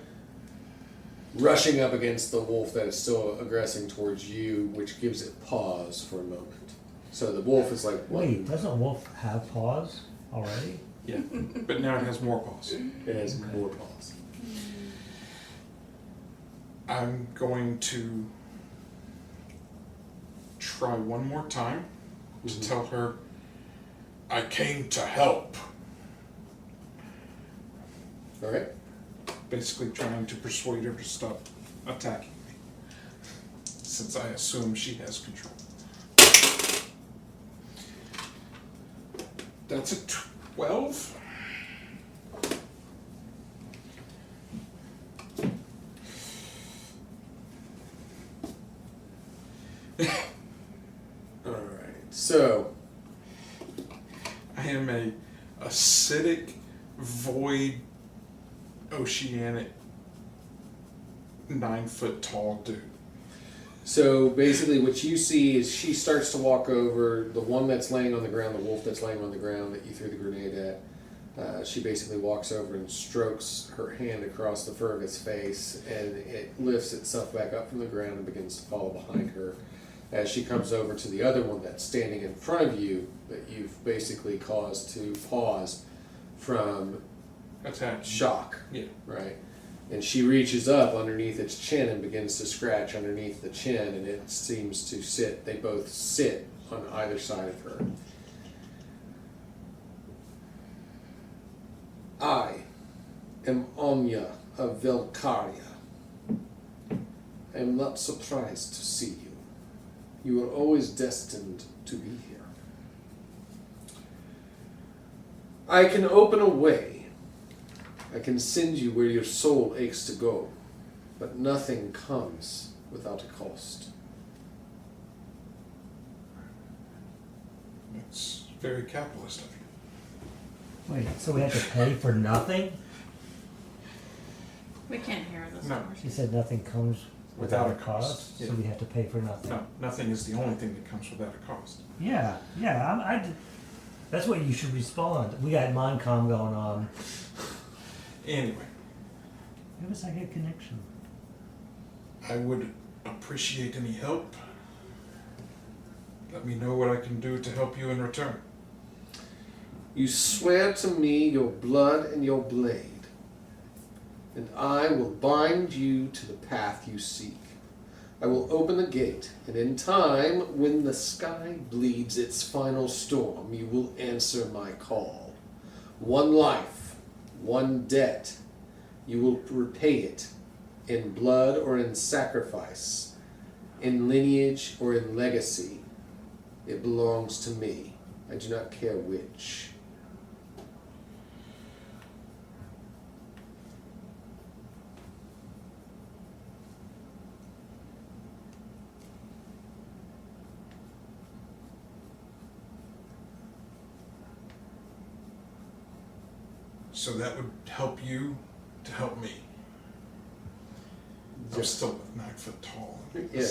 Rushing up against the wolf that is still aggressing towards you, which gives it pause for a moment. So the wolf is like, what? Wait, doesn't wolf have paws already? Yeah. But now it has more paws. It has more pause. I'm going to try one more time to tell her I came to help. Alright? Basically trying to persuade her to stop attacking me, since I assume she has control. That's a 12. Alright, so I am a acidic, void, oceanic, 9-foot tall dude. So basically, what you see is she starts to walk over the one that's laying on the ground, the wolf that's laying on the ground that you threw the grenade at. She basically walks over and strokes her hand across the fur of its face, and it lifts itself back up from the ground and begins to follow behind her. As she comes over to the other one that's standing in front of you, that you've basically caused to pause from Attack. shock, Yeah. right? And she reaches up underneath its chin and begins to scratch underneath the chin, and it seems to sit. They both sit on either side of her. I am Omya of Velkaria. I am not surprised to see you. You are always destined to be here. I can open a way. I can send you where your soul aches to go, but nothing comes without a cost. It's very capitalist of you. Wait, so we have to pay for nothing? We can't hear this No. conversation. She said nothing comes without a cost, Yeah. so we have to pay for nothing. No, nothing is the only thing that comes without a cost. Yeah, that's what you should respond. We got Mindcom going on. Anyway, Give us a good connection. I would appreciate any help. Let me know what I can do to help you in return. You swear to me your blood and your blade, and I will bind you to the path you seek. I will open the gate, and in time, when the sky bleeds its final storm, you will answer my call. One life, one debt. You will repay it in blood or in sacrifice, in lineage or in legacy. It belongs to me. I do not care which. So that would help you to help me. I'm Yes. still 9 foot tall. Yeah.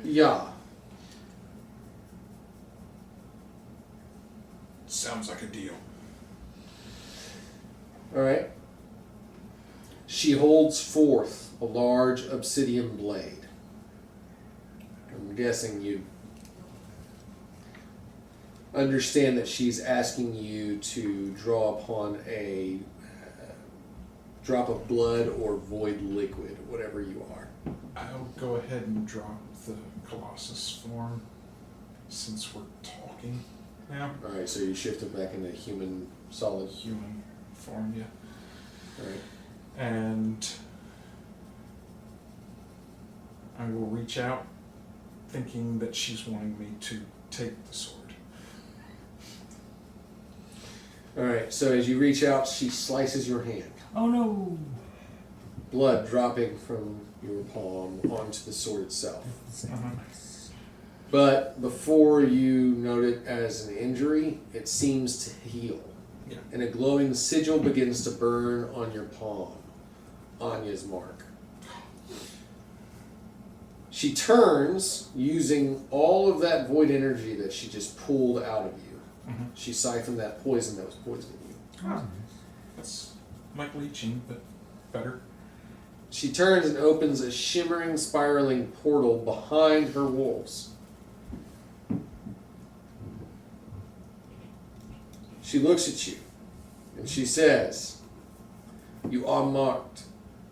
Yeah. Sounds like a deal. All right. She holds forth a large obsidian blade. I'm guessing you understand that she's asking you to draw upon a drop of blood or void liquid, whatever you are. I'll go ahead and drop the Colossus form since we're talking now. Alright, so you shift it back into human solid. Human form, yeah. Alright. And I will reach out thinking that she's wanting me to take the sword. Alright, so as you reach out, she slices your hand. Oh no! Blood dropping from your palm onto the sword itself. But before you note it as an injury, it seems to heal. Yeah. And a glowing sigil begins to burn on your palm. Anya's mark. She turns using all of that void energy that she just pulled out of you. Mm-hmm. She siphoned that poison that was poisoning you. Oh, that's like leeching, but better. She turns and opens a shimmering, spiraling portal behind her wolves. She looks at you and she says, "You are marked.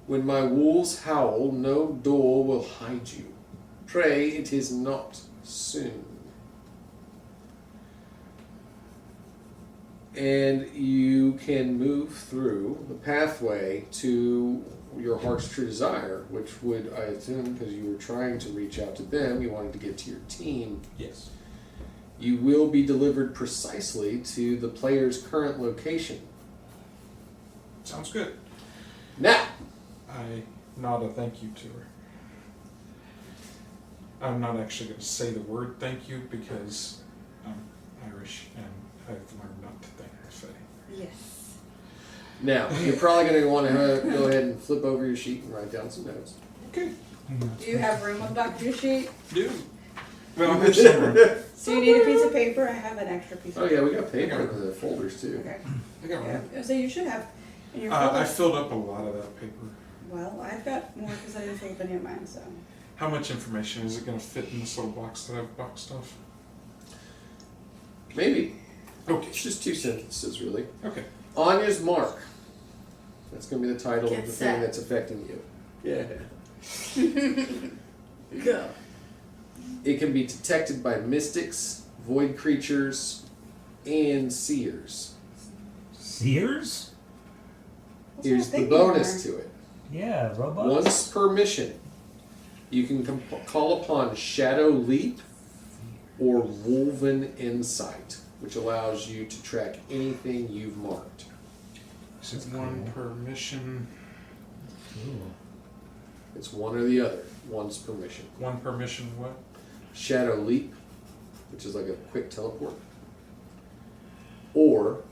When my wolves howl, no door will hide you. Pray it is not soon." And you can move through the pathway to your heart's true desire, which would, I assume, because you were trying to reach out to them, you wanted to get to your team. Yes. You will be delivered precisely to the player's current location. Sounds good. Now, I nod a thank you to her. I'm not actually going to say the word thank you because I'm Irish and I've learned not to thank the Fae. Yes. now you're probably going to want to go ahead and flip over your sheet and write down some notes. Okay. Do you have room on the back of your sheet? Do. Well, I have some room. Do you need a piece of paper? I have an extra piece of Oh paper. yeah, we got paper in the folders too. Okay. I got Yeah. one. So you should have in your I folder. filled up a lot of that paper. Well, I've got more because I didn't fill up any of mine, so. How much information is it going to fit in this little box that I've boxed off? Maybe. Okay. It's just 2 sentences, really. Okay. Anya's mark. That's going to be the title Get of the set. thing that's affecting you. Yeah. Go. It can be detected by mystics, void creatures, and seers. Sears? That's what Here's I'm the thinking bonus there. to it. Yeah, robots. Once per mission, you can call upon Shadow Leap or Woven Insight, which allows you to track anything you've marked. Is it one per mission? Cool. It's one or the other, once per mission. One per mission what? Shadow Leap, which is like a quick teleport, or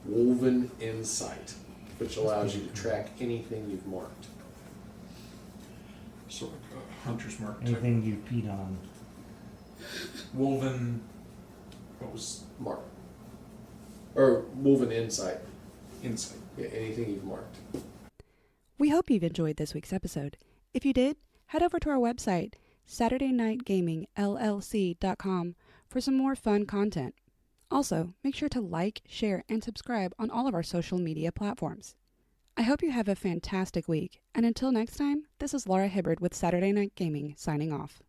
Woven Insight, which allows you to track anything you've marked. So like a hunter's mark type. Anything you peed on. Woven. What was Mark. Or Woven Insight. insight? Yeah, anything you've marked. We hope you've enjoyed this week's episode. If you did, head over to our website, SaturdayNightGamingLLC.com, for some more fun content. Also, make sure to like, share, and subscribe on all of our social media platforms. I hope you have a fantastic week, and until next time, this is Laura Hibbard with Saturday Night Gaming signing off.